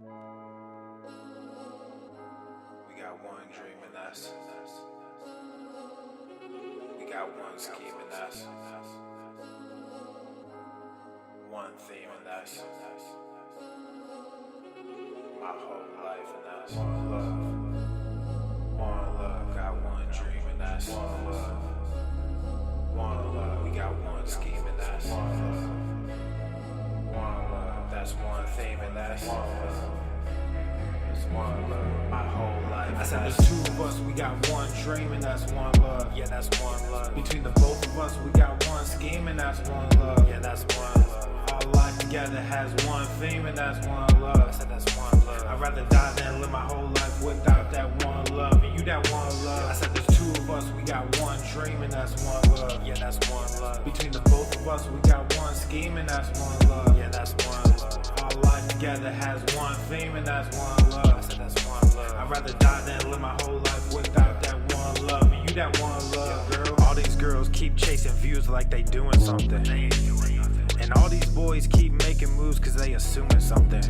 We got one dream and that's we got one scheme and that's one theme and that's my whole life and that's one love. One love, got one dream and that's one love. One love, we got one scheme and that's one love. One love, that's one theme and that's one love. It's one love, my whole life. I said there's two of us, we got one dream and that's one love. Yeah, that's one love. Between the both of us, we got one scheme and that's one love. Yeah, that's one love. Our life together has one theme and that's one love. I said that's one love. I'd rather die than live my whole life without that one love. And you that one love. I said there's two of us, we got one dream and that's one love. Yeah, that's one love. Between the both of us, we got one scheme and that's one love. Yeah, that's one love. Our life together has one theme and that's one love. I said that's one love. I'd rather die than live my whole life without that one love. And you that one love, girl. All these girls keep chasing views like they doing something. They ain't doing nothing. And all these boys keep making moves cause they assuming something.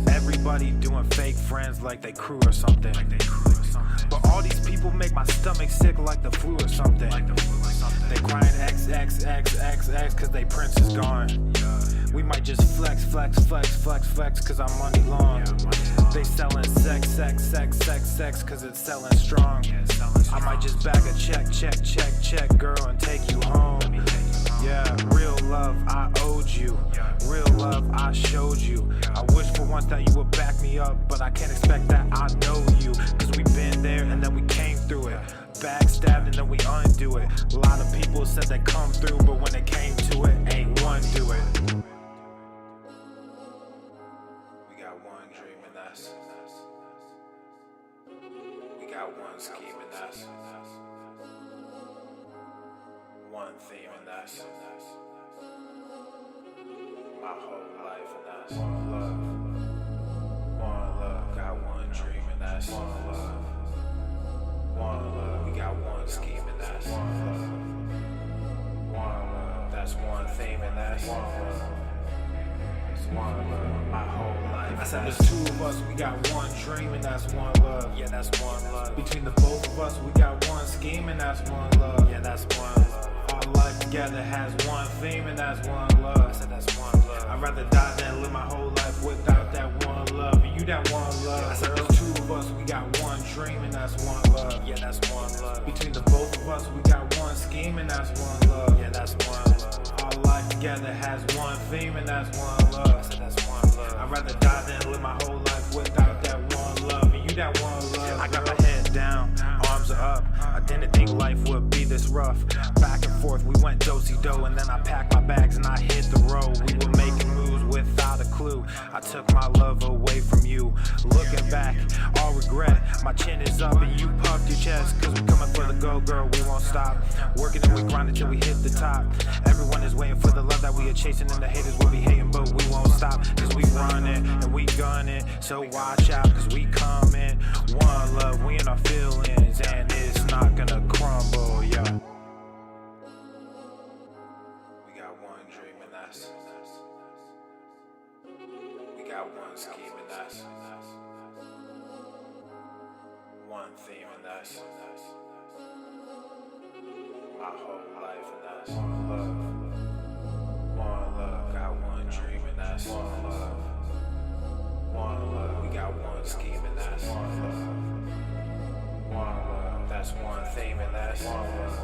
Everybody doing fake friends like they crew or something. But all these people make my stomach sick like the flu or something. They crying X cause they prince is gone. We might just flex cause I'm money long. They selling sex cause it's selling strong. I might just bag a check girl and take you home. Yeah, real love I owed you, real love I showed you. I wish for once that you would back me up, but I can't expect that I know you. Cause we been there and then we came through it. Backstabbed and then we undo it. A lot of people said they come through, but when it came to it, ain't one do it. We got one dream and that's we got one scheme and that's one theme and that's my whole life and that's one love. One love, got one dream and that's one love. One love, we got one scheme and that's one love. One love, that's one theme and that's one love. It's one love, my whole life. I said there's two of us, we got one dream and that's one love. Yeah, that's one love. Between the both of us, we got one scheme and that's one love. Yeah, that's one love. Our life together has one theme and that's one love. I said that's one love. I'd rather die than live my whole life without that one love. And you that one love. I said there's two of us, we got one dream and that's one love. Yeah, that's one love. Between the both of us, we got one scheme and that's one love. Yeah, that's one love. Our life together has one theme and that's one love. I said that's one love. I'd rather die than live my whole life without that one love. And you that one love. I got my head down, arms are up. I didn't think life would be this rough. Back and forth, we went do-si-do, and then I packed my bags and I hit the road. We were making moves without a clue. I took my love away from you. Looking back, all regret. My chin is up and you puffed your chest. Cause we're coming for the go, girl, we won't stop. Working and we grind until we hit the top. Everyone is waiting for the love that we are chasing, and the haters will be hating, but we won't stop. Cause we running and we gunning, so watch out cause we coming. One love, we in our feelings, and it's not gonna crumble, yeah. We got one dream and that's we got one scheme and that's one theme and that's my whole life and that's one love. One love, got one dream and that's one love. One love, we got one scheme and that's one love. One love, that's one theme and that's one love.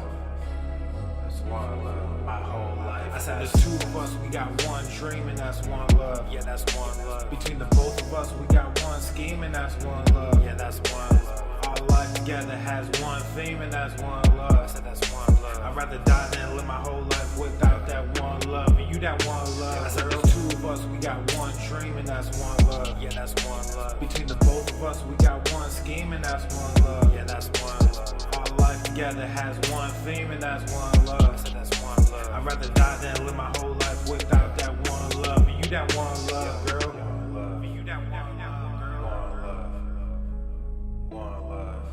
That's one love, my whole life. I said there's two of us, we got one dream and that's one love. Yeah, that's one love. Between the both of us, we got one scheme and that's one love. Yeah, that's one love. Our life together has one theme and that's one love. I said that's one love. I'd rather die than live my whole life without that one love. And you that one love. I said there's two of us, we got one dream and that's one love. Yeah, that's one love. Between the both of us, we got one scheme and that's one love. Yeah, that's one love. Our life together has one theme and that's one love. I said that's one love. I'd rather die than live my whole life without that one love. And you that one love, girl. And you that one love, girl. One love.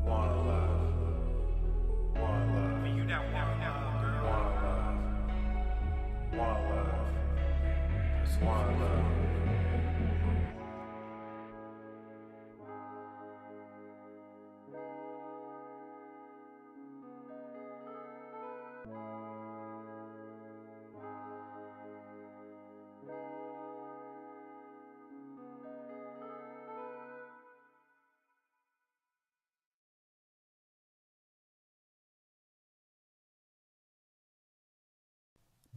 One love. One love. And you that one love, girl. One love. One love. It's one love.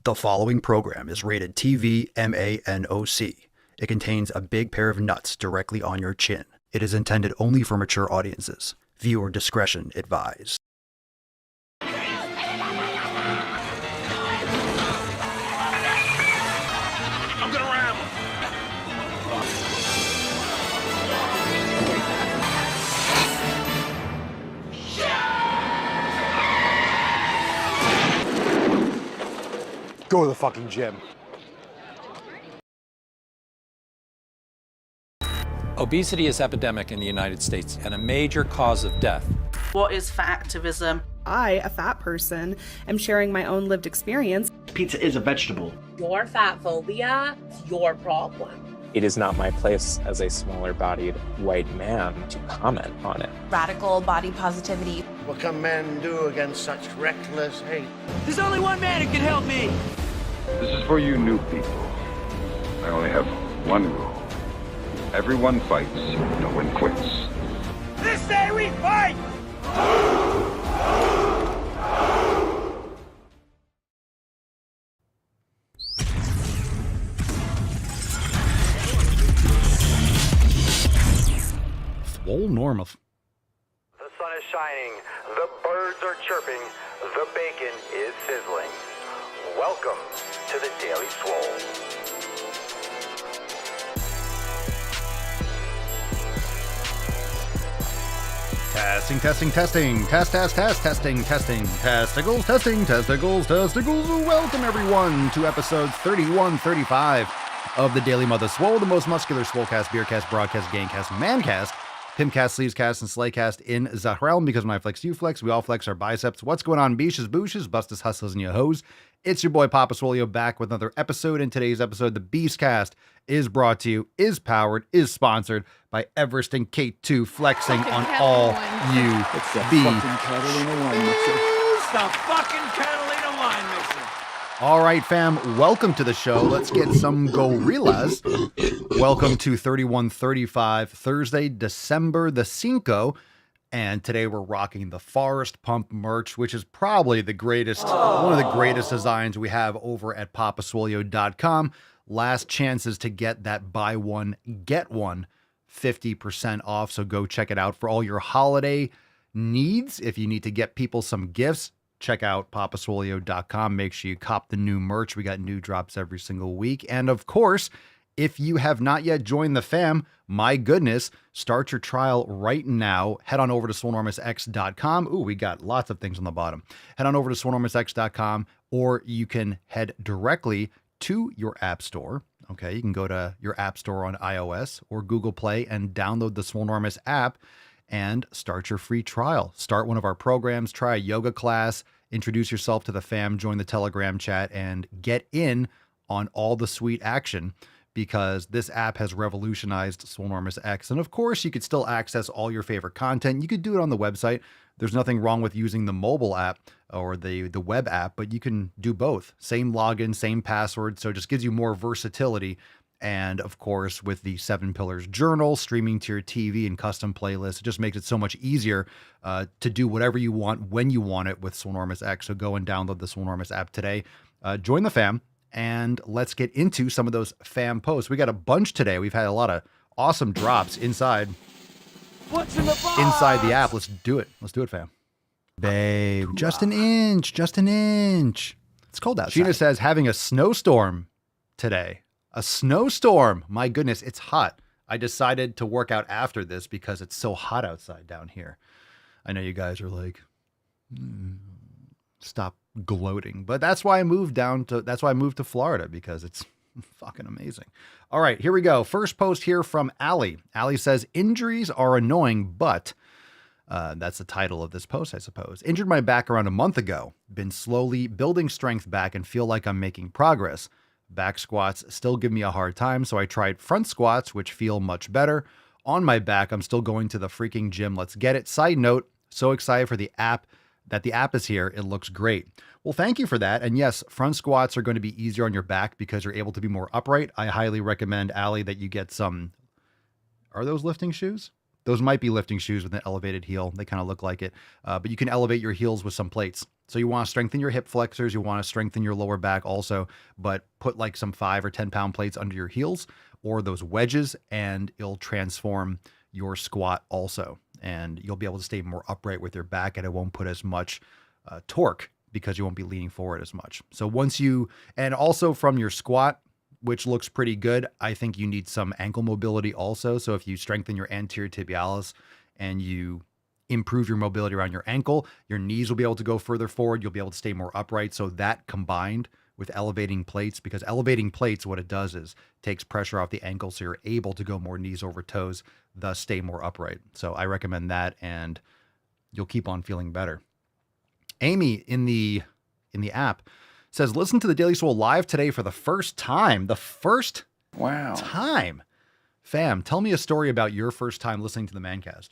The following program is rated TV MANOC. It contains a big pair of nuts directly on your chin. It is intended only for mature audiences. Viewer discretion advised. I'm gonna ram him. Go to the fucking gym. Obesity is epidemic in the United States and a major cause of death. What is fat activism? I, a fat person, am sharing my own lived experience. Pizza is a vegetable. Your fat phobia is your problem. It is not my place as a smaller-bodied white man to comment on it. Radical body positivity. What can men do against such reckless hate? There's only one man who can help me. This is for you new people. I only have one rule. Everyone fights, no one quits. This day we fight! Swole Normal. The sun is shining, the birds are chirping, the bacon is sizzling. Welcome to the Daily Swole. Testing. Testicles, testicles. Welcome everyone to episode 3135 of the Daily Mother Swole, the most muscular swolecast, beercast, broadcast, gangcast, mancast, pimpcast, sleevescast, and slaycast in the realm. Because when I flex, you flex, we all flex our biceps. What's going on, beaches, booshes, bustas, hustlers, and your hoes? It's your boy Papa Swolio back with another episode. In today's episode, the Beastcast is brought to you, is powered, is sponsored by Everest and K2 flexing on all you Catalina wine mixer. It's the fucking Catalina wine mixer. All right, fam, welcome to the show. Let's get some gorillas. Welcome to 3135, Thursday, December the Cinco. And today we're rocking the Forest Pump merch, which is probably the greatest, one of the greatest designs we have over at papaswolio.com. Last chances to get that buy one, get one 50% off. So go check it out for all your holiday needs. If you need to get people some gifts, check out papaswolio.com. Make sure you cop the new merch. We got new drops every single week. And of course, if you have not yet joined the fam, my goodness, start your trial right now. Head on over to swolenormousx.com. Ooh, we got lots of things on the bottom. Head on over to swolenormousx.com, or you can head directly to your app store. Okay, you can go to your app store on iOS or Google Play and download the Swolenormous app and start your free trial. Start one of our programs, try a yoga class, introduce yourself to the fam, join the Telegram chat, and get in on all the sweet action, because this app has revolutionized Swolenormous X. And of course, you could still access all your favorite content. You could do it on the website. There's nothing wrong with using the mobile app or the web app, but you can do both. Same login, same password. So it just gives you more versatility. And of course, with the 7 Pillars Journal, streaming to your TV and custom playlists, it just makes it so much easier to do whatever you want when you want it with Swolenormous X. So go and download the Swolenormous app today. Join the fam. And let's get into some of those fam posts. We got a bunch today. We've had a lot of awesome drops inside the app. Let's do it. Let's do it, fam. Babe, just an inch. It's cold outside. Sheena says having a snowstorm today. A snowstorm. My goodness, it's hot. I decided to work out after this because it's so hot outside down here. I know you guys are like, stop gloating, but that's why I moved to Florida, because it's fucking amazing. All right, here we go. First post here from Allie. Allie says, injuries are annoying, but that's the title of this post, I suppose. Injured my back around a month ago. Been slowly building strength back and feel like I'm making progress. Back squats still give me a hard time, so I tried front squats, which feel much better. On my back, I'm still going to the freaking gym. Let's get it. Side note, so excited for the app. That the app is here. It looks great. Well, thank you for that. And yes, front squats are going to be easier on your back because you're able to be more upright. I highly recommend, Allie, that you get some, are those lifting shoes? Those might be lifting shoes with an elevated heel. They kind of look like it, but you can elevate your heels with some plates. So you want to strengthen your hip flexors. You want to strengthen your lower back also, but put like some 5 or 10 pound plates under your heels or those wedges, and it'll transform your squat also. And you'll be able to stay more upright with your back, and it won't put as much torque because you won't be leaning forward as much. So and also from your squat, which looks pretty good, I think you need some ankle mobility also. So if you strengthen your anterior tibialis and you improve your mobility around your ankle, your knees will be able to go further forward. You'll be able to stay more upright. So that combined with elevating plates, because elevating plates, what it does is takes pressure off the ankle. So you're able to go more knees over toes, thus stay more upright. So I recommend that, and you'll keep on feeling better. Amy in the app says, listen to the Daily Swole live today for the first time. The first time. Fam, tell me a story about your first time listening to the Mancast.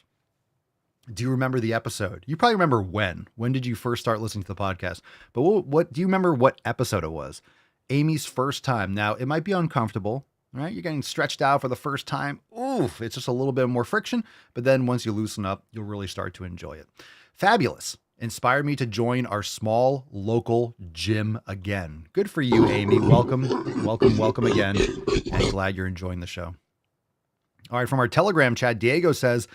Do you remember the episode? You probably remember when. When did you first start listening to the podcast? But what do you remember what episode it was? Amy's first time. Now, it might be uncomfortable, right? You're getting stretched out for the first time. Oof, it's just a little bit more friction. But then once you loosen up, you'll really start to enjoy it. Fabulous. Inspired me to join our small local gym again. Good for you, Amy. Welcome, welcome, welcome again. And glad you're enjoying the show. All right, from our Telegram chat, Diego says,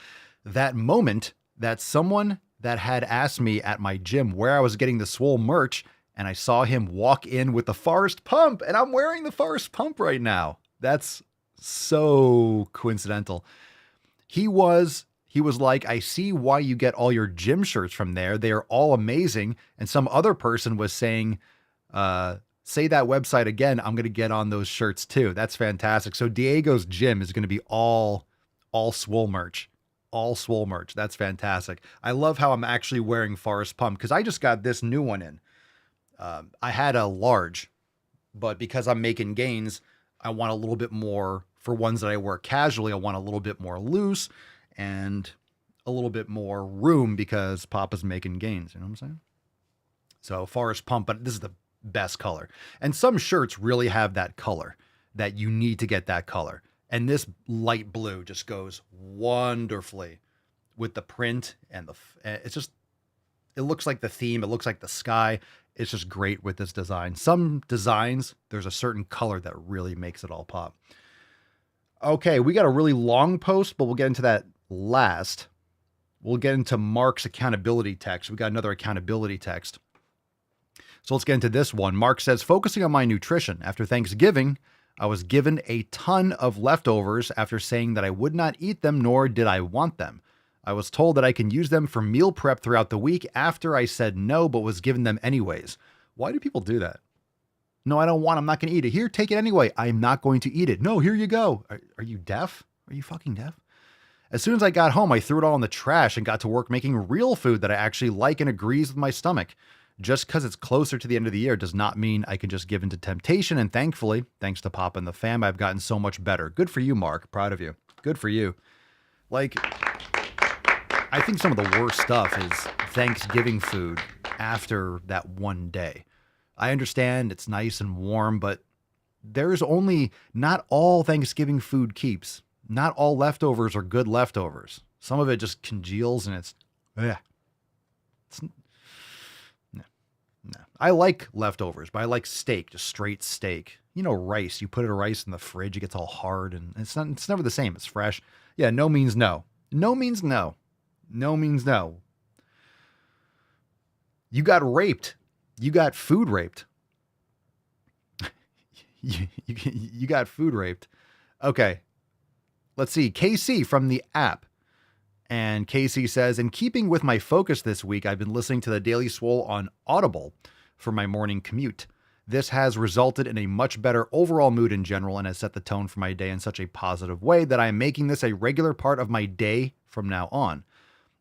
that moment that someone that had asked me at my gym where I was getting the Swole merch, and I saw him walk in with the Forest Pump, and I'm wearing the Forest Pump right now. That's so coincidental. He was like, I see why you get all your gym shirts from there. They are all amazing. And some other person was saying, say that website again. I'm going to get on those shirts too. That's fantastic. So Diego's gym is going to be all Swole merch. All Swole merch. That's fantastic. I love how I'm actually wearing Forest Pump because I just got this new one in. I had a large, but because I'm making gains, I want a little bit more for ones that I wear casually. I want a little bit more loose and a little bit more room because Papa's making gains. You know what I'm saying? So Forest Pump, but this is the best color. And some shirts really have that color that you need to get that color. And this light blue just goes wonderfully with the print and it looks like the theme. It looks like the sky. It's just great with this design. Some designs, there's a certain color that really makes it all pop. Okay, we got a really long post, but we'll get into that last. We'll get into Mark's accountability text. We got another accountability text. So let's get into this one. Mark says, focusing on my nutrition. After Thanksgiving, I was given a ton of leftovers after saying that I would not eat them, nor did I want them. I was told that I can use them for meal prep throughout the week after I said no, but was given them anyways. Why do people do that? No, I don't want. I'm not going to eat it. Here, take it anyway. I'm not going to eat it. No, here you go. Are you deaf? Are you fucking deaf? As soon as I got home, I threw it all in the trash and got to work making real food that I actually like and agrees with my stomach. Just because it's closer to the end of the year does not mean I can just give in to temptation. And thankfully, thanks to Pop and the fam, I've gotten so much better. Good for you, Mark. Proud of you. Good for you. Like, I think some of the worst stuff is Thanksgiving food after that one day. I understand it's nice and warm, but not all Thanksgiving food keeps. Not all leftovers are good leftovers. Some of it just congeals and no. I like leftovers, but I like steak, just straight steak. You know, rice. You put rice in the fridge, it gets all hard and it's never the same. It's fresh. Yeah, no means no. No means no. No means no. You got raped. You got food raped. you got food raped. Okay. Let's see. KC from the app. And KC says, in keeping with my focus this week, I've been listening to the Daily Swole on Audible for my morning commute. This has resulted in a much better overall mood in general and has set the tone for my day in such a positive way that I am making this a regular part of my day from now on.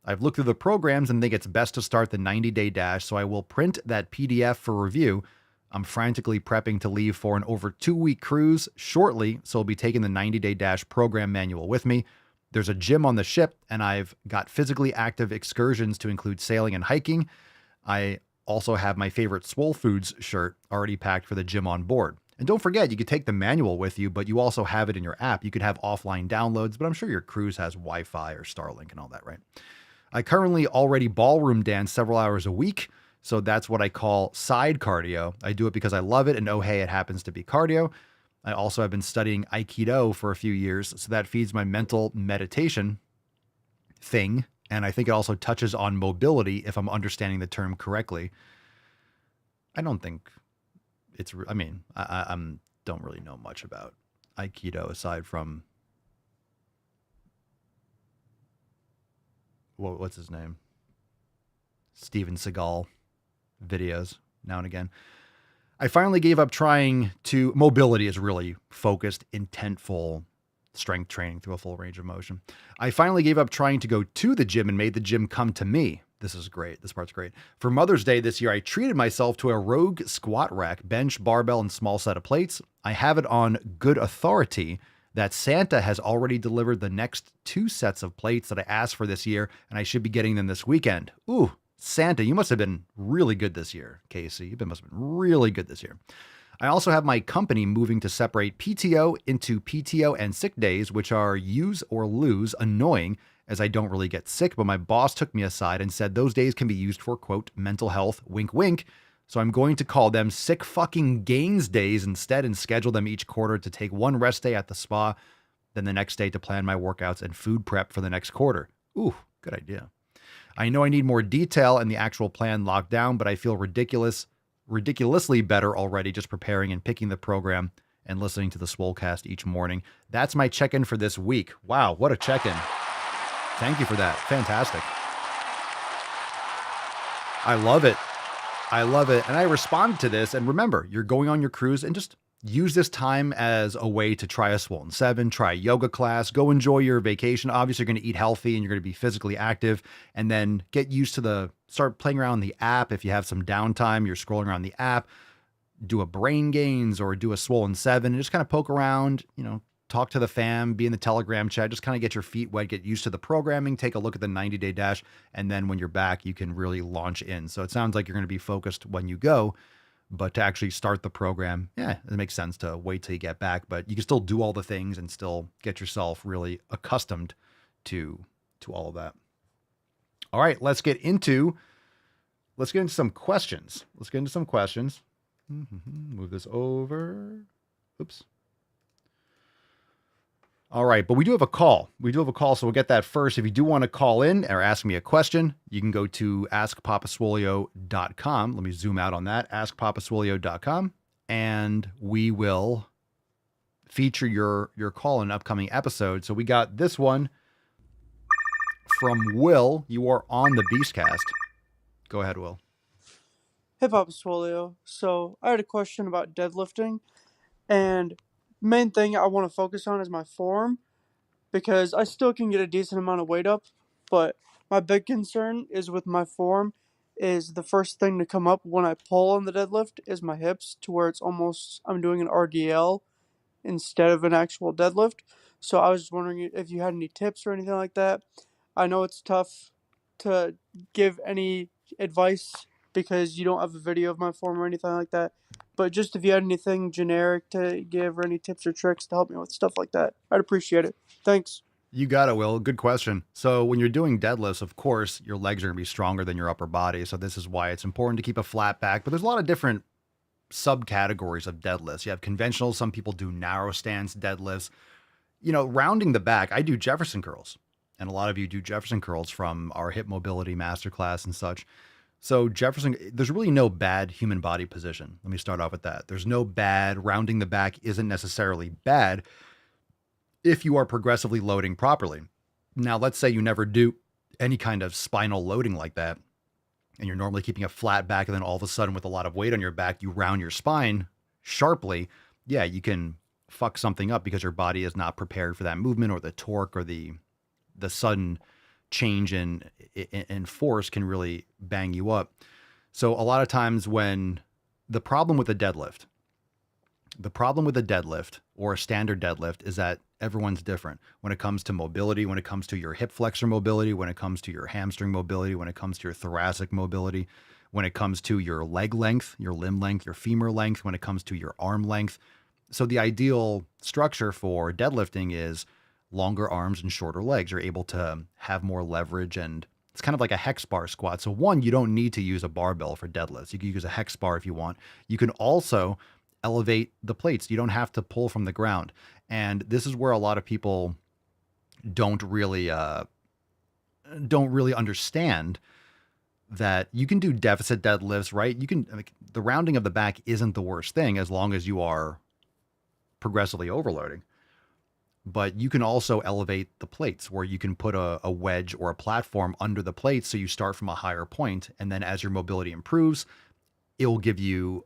I've looked through the programs and think it's best to start the 90-day dash, so I will print that PDF for review. I'm frantically prepping to leave for an over 2-week cruise shortly, so I'll be taking the 90-day dash program manual with me. There's a gym on the ship, and I've got physically active excursions to include sailing and hiking. I also have my favorite Swole Foods shirt already packed for the gym on board. And don't forget, you could take the manual with you, but you also have it in your app. You could have offline downloads, but I'm sure your cruise has Wi-Fi or Starlink and all that, right? I currently already ballroom dance several hours a week, so that's what I call side cardio. I do it because I love it, and oh hey, it happens to be cardio. I also have been studying Aikido for a few years, so that feeds my mental meditation thing, and I think it also touches on mobility if I'm understanding the term correctly. I don't think it's, I mean, I don't really know much about Aikido aside from, what's his name? Steven Seagal videos now and again. I finally gave up trying to, mobility is really focused, intentful strength training through a full range of motion. I finally gave up trying to go to the gym and made the gym come to me. This is great. This part's great. For Mother's Day this year, I treated myself to a Rogue squat rack, bench, barbell, and small set of plates. I have it on good authority that Santa has already delivered the next 2 sets of plates that I asked for this year, and I should be getting them this weekend. Ooh, Santa, you must have been really good this year, Casey. You must have been really good this year. I also have my company moving to separate PTO into PTO and sick days, which are use or lose, annoying as I don't really get sick, but my boss took me aside and said those days can be used for, quote, mental health, wink, wink. So I'm going to call them sick fucking gains days instead and schedule them each quarter to take 1 rest day at the spa, then the next day to plan my workouts and food prep for the next quarter. Ooh, good idea. I know I need more detail and the actual plan locked down, but I feel ridiculously better already just preparing and picking the program and listening to the Swolecast each morning. That's my check-in for this week. Wow, what a check-in. Thank you for that. Fantastic. I love it. I love it. And I responded to this. And remember, you're going on your cruise and just use this time as a way to try a Swollen 7, try a yoga class, go enjoy your vacation. Obviously, you're going to eat healthy and you're going to be physically start playing around the app. If you have some downtime, you're scrolling around the app, do a brain gains or do a Swollen 7 and just kind of poke around, talk to the fam, be in the Telegram chat, just kind of get your feet wet, get used to the programming, take a look at the 90-day dash. And then when you're back, you can really launch in. So it sounds like you're going to be focused when you go, but to actually start the program, it makes sense to wait till you get back, but you can still do all the things and still get yourself really accustomed to all of that. All right, let's get into some questions. Move this over. Oops. All right, but we do have a call. So we'll get that first. If you do want to call in or ask me a question, you can go to askpapaswolio.com. Let me zoom out on that, askpapaswolio.com, and we will feature your call in an upcoming episode. So we got this one from Will. You are on the Beastcast. Go ahead, Will. Hey, Papa Swolio. So I had a question about deadlifting, and main thing I want to focus on is my form, because I still can get a decent amount of weight up, but my big concern is with my form is the first thing to come up when I pull on the deadlift is my hips, to where it's almost I'm doing an RDL instead of an actual deadlift. So I was just wondering if you had any tips or anything like that. I know it's tough to give any advice because you don't have a video of my form or anything like that. But just if you had anything generic to give or any tips or tricks to help me with stuff like that, I'd appreciate it. Thanks. You got it, Will. Good question. So when you're doing deadlifts, of course, your legs are going to be stronger than your upper body. So this is why it's important to keep a flat back. But there's a lot of different subcategories of deadlifts. You have conventional. Some people do narrow stance deadlifts. Rounding the back, I do Jefferson curls. And a lot of you do Jefferson curls from our hip mobility masterclass and such. So Jefferson, there's really no bad human body position. Let me start off with that. There's no bad. Rounding the back isn't necessarily bad if you are progressively loading properly. Now, let's say you never do any kind of spinal loading like that, and you're normally keeping a flat back, and then all of a sudden with a lot of weight on your back, you round your spine sharply. Yeah, you can fuck something up because your body is not prepared for that movement, or the torque or the sudden change in force can really bang you up. So a lot of times when the problem with a deadlift or a standard deadlift is that everyone's different when it comes to mobility, when it comes to your hip flexor mobility, when it comes to your hamstring mobility, when it comes to your thoracic mobility, when it comes to your leg length, your limb length, your femur length, when it comes to your arm length. So the ideal structure for deadlifting is longer arms and shorter legs. You're able to have more leverage, and it's kind of like a hex bar squat. So one, you don't need to use a barbell for deadlifts. You can use a hex bar if you want. You can also elevate the plates. You don't have to pull from the ground. And this is where a lot of people don't really understand that you can do deficit deadlifts, right? You can, like, the rounding of the back isn't the worst thing as long as you are progressively overloading. But you can also elevate the plates where you can put a wedge or a platform under the plates. So you start from a higher point, and then as your mobility improves, it will give you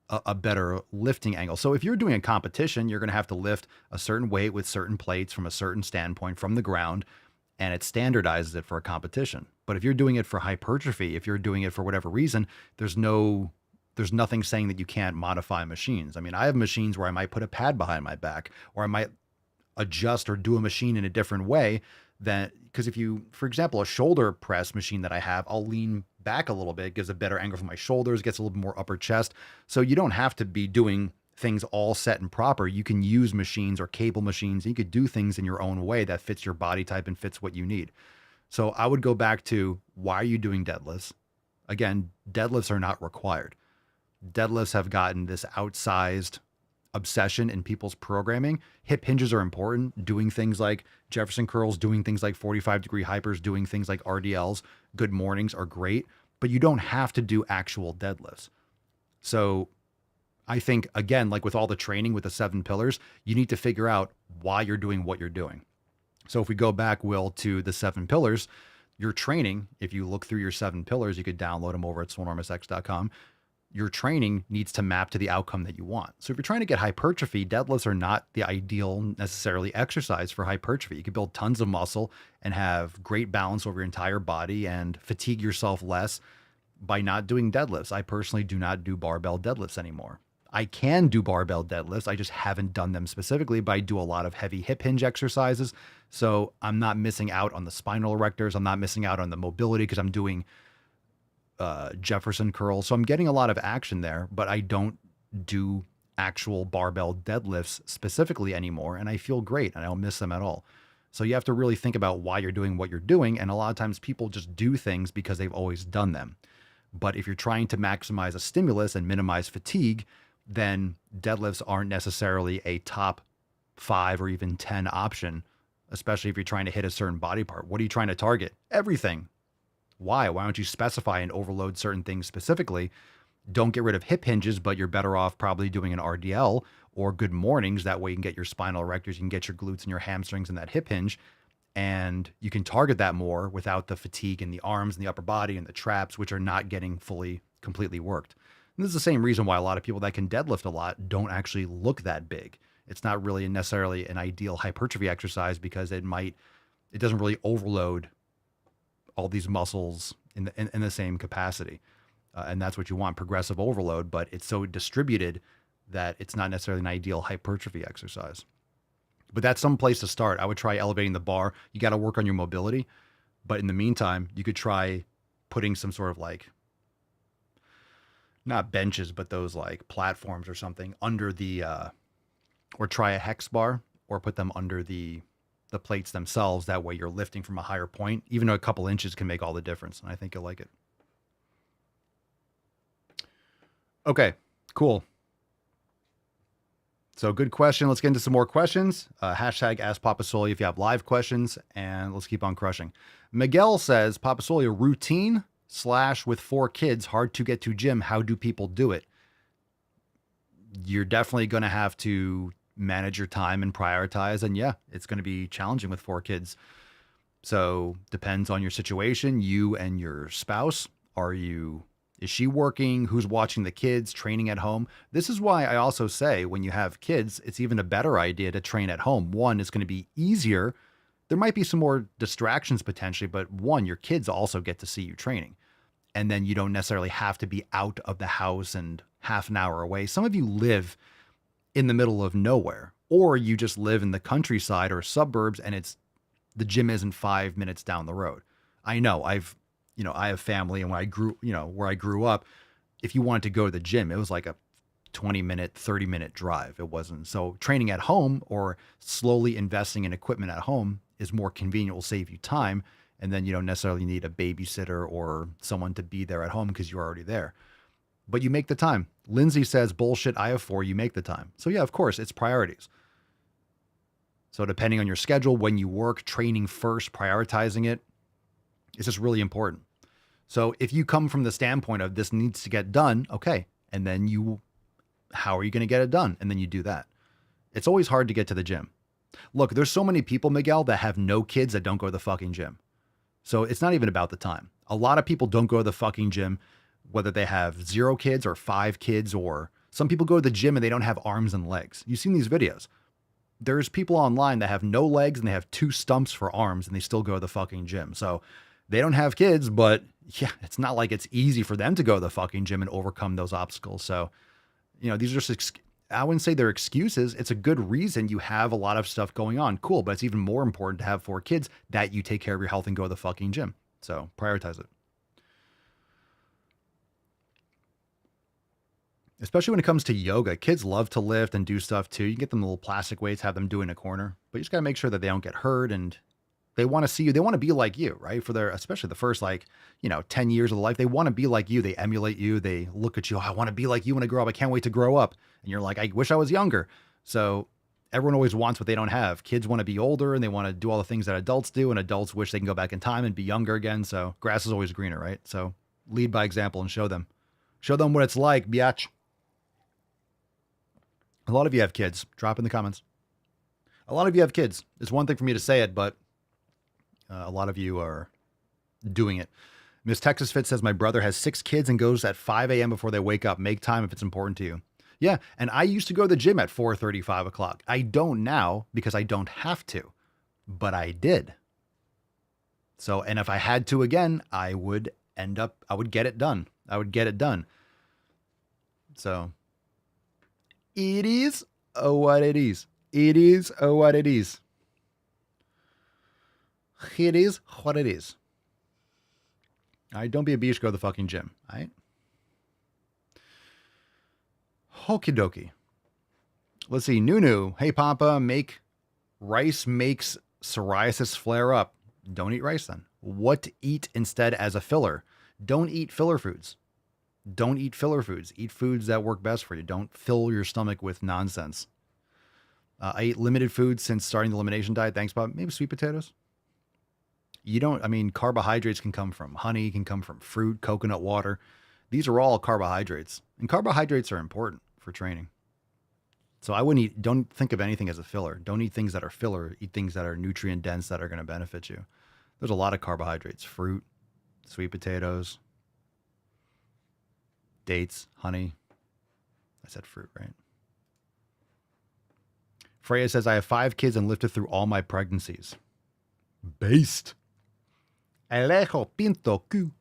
a better lifting angle. So if you're doing a competition, you're going to have to lift a certain weight with certain plates from a certain standpoint from the ground, and it standardizes it for a competition. But if you're doing it for hypertrophy, if you're doing it for whatever reason, there's nothing saying that you can't modify machines. I mean, I have machines where I might put a pad behind my back, or I might adjust or do a machine in a different way than, because if you, for example, a shoulder press machine that I have, I'll lean back a little bit, gives a better angle for my shoulders, gets a little bit more upper chest. So you don't have to be doing things all set and proper. You can use machines or cable machines. You could do things in your own way that fits your body type and fits what you need. So I would go back to, why are you doing deadlifts? Again, deadlifts are not required. Deadlifts have gotten this outsized obsession in people's programming. Hip hinges are important. Doing things like Jefferson curls, doing things like 45-degree hypers, doing things like RDLs, good mornings are great, but you don't have to do actual deadlifts. So I think, again, like with all the training with the 7 pillars, you need to figure out why you're doing what you're doing. So if we go back, Will, to the 7 pillars, your training, if you look through your 7 pillars, you could download them over at swolenormousx.com. Your training needs to map to the outcome that you want. So if you're trying to get hypertrophy, deadlifts are not the ideal necessarily exercise for hypertrophy. You can build tons of muscle and have great balance over your entire body and fatigue yourself less by not doing deadlifts. I personally do not do barbell deadlifts anymore. I can do barbell deadlifts. I just haven't done them specifically, but I do a lot of heavy hip hinge exercises. So I'm not missing out on the spinal erectors. I'm not missing out on the mobility because I'm doing Jefferson curls. So I'm getting a lot of action there, but I don't do actual barbell deadlifts specifically anymore. And I feel great and I don't miss them at all. So you have to really think about why you're doing what you're doing. And a lot of times people just do things because they've always done them. But if you're trying to maximize a stimulus and minimize fatigue, then deadlifts aren't necessarily a top 5 or even 10 option, especially if you're trying to hit a certain body part. What are you trying to target? Everything. Why? Why don't you specify and overload certain things specifically? Don't get rid of hip hinges, but you're better off probably doing an RDL or good mornings. That way you can get your spinal erectors, you can get your glutes and your hamstrings and that hip hinge, and you can target that more without the fatigue in the arms and the upper body and the traps, which are not getting completely worked. And this is the same reason why a lot of people that can deadlift a lot don't actually look that big. It's not really necessarily an ideal hypertrophy exercise because it doesn't really overload all these muscles in the same capacity. And that's what you want, progressive overload, but it's so distributed that it's not necessarily an ideal hypertrophy exercise. But that's some place to start. I would try elevating the bar. You got to work on your mobility. But in the meantime, you could try putting some sort of like, not benches, but those like platforms or something under the, or try a hex bar or put them under the plates themselves. That way you're lifting from a higher point. Even a couple inches can make all the difference. And I think you'll like it. Okay, cool. So good question. Let's get into some more questions. Hashtag Ask Papa Swole if you have live questions, and let's keep on crushing. Miguel says, Papa Swole, routine / with 4 kids, hard to get to gym. How do people do it? You're definitely going to have to manage your time and prioritize. And yeah, it's going to be challenging with 4 kids. So depends on your situation, you and your spouse. Is she working? Who's watching the kids, training at home? This is why I also say when you have kids, it's even a better idea to train at home. One, it's going to be easier. There might be some more distractions potentially, but one, your kids also get to see you training. And then you don't necessarily have to be out of the house and half an hour away. Some of you live in the middle of nowhere, or you just live in the countryside or suburbs and the gym isn't 5 minutes down the road. I know I've I have family, and when I grew, where I grew up, if you wanted to go to the gym, it was like a 20-minute, 30-minute drive. It wasn't. So training at home or slowly investing in equipment at home is more convenient, will save you time. And then you don't necessarily need a babysitter or someone to be there at home because you're already there. But you make the time. Lindsay says, bullshit, I have 4, you make the time. So yeah, of course, it's priorities. So depending on your schedule, when you work, training first, prioritizing it, it's just really important. So if you come from the standpoint of this needs to get done, okay. And then how are you going to get it done? And then you do that. It's always hard to get to the gym. Look, there's so many people, Miguel, that have no kids that don't go to the fucking gym. So it's not even about the time. A lot of people don't go to the fucking gym, whether they have 0 kids or 5 kids, or some people go to the gym and they don't have arms and legs. You've seen these videos. There's people online that have no legs and they have 2 stumps for arms and they still go to the fucking gym. So they don't have kids, but yeah, it's not like it's easy for them to go to the fucking gym and overcome those obstacles. So, these are just, I wouldn't say they're excuses. It's a good reason you have a lot of stuff going on. Cool. But it's even more important to have 4 kids that you take care of your health and go to the fucking gym. So prioritize it. Especially when it comes to yoga. Kids love to lift and do stuff too. You can get them little plastic weights, have them do in a corner, but you just got to make sure that they don't get hurt, and they want to see you. They want to be like you, right? For especially the first 10 years of life, they want to be like you. They emulate you. They look at you. I want to be like you when I grow up. I can't wait to grow up. And you're like, I wish I was younger. So everyone always wants what they don't have. Kids want to be older and they want to do all the things that adults do, and adults wish they can go back in time and be younger again. So grass is always greener, right? So lead by example and show them what it's like, biatch. A lot of you have kids. Drop in the comments. A lot of you have kids. It's one thing for me to say it, but a lot of you are doing it. Miss Texas Fit says, my brother has 6 kids and goes at 5 a.m. before they wake up. Make time if it's important to you. Yeah, and I used to go to the gym at 4:30, 5 o'clock. I don't now because I don't have to, but I did. So, and if I had to again, I would get it done. I would get it done. So it is what it is. It is what it is. It is what it is. All right, don't be a bitch, go to the fucking gym. All right? Okie dokie. Let's see. Nunu. Hey, Papa, rice makes psoriasis flare up. Don't eat rice then. What to eat instead as a filler? Don't eat filler foods. Don't eat filler foods. Eat foods that work best for you. Don't fill your stomach with nonsense. I eat limited foods since starting the elimination diet. Thanks, Bob. Maybe sweet potatoes. Carbohydrates can come from honey, can come from fruit, coconut water. These are all carbohydrates, and carbohydrates are important for training. So don't think of anything as a filler. Don't eat things that are filler. Eat things that are nutrient dense that are going to benefit you. There's a lot of carbohydrates: fruit, sweet potatoes, dates, honey. I said fruit, right? Freya says, I have 5 kids and lifted through all my pregnancies. Based. Alejo Pinto Q.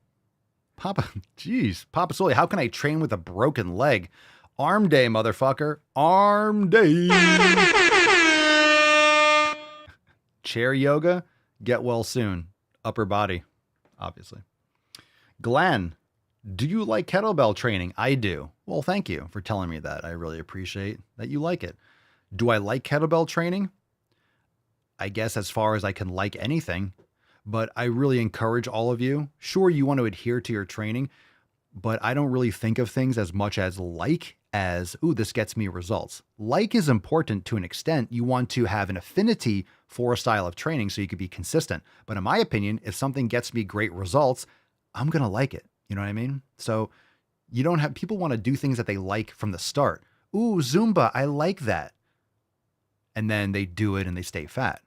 Papa, jeez. Papa Swole, how can I train with a broken leg? Arm day, motherfucker. Arm day. Chair yoga, get well soon. Upper body, obviously. Glenn, do you like kettlebell training? I do. Well, thank you for telling me that. I really appreciate that you like it. Do I like kettlebell training? I guess as far as I can like anything, but I really encourage all of you. Sure, you want to adhere to your training, but I don't really think of things as much as ooh, this gets me results. Like is important to an extent. You want to have an affinity for a style of training so you can be consistent. But in my opinion, if something gets me great results, I'm going to like it. You know what I mean? So people want to do things that they like from the start. Ooh, Zumba, I like that. And then they do it and they stay fat.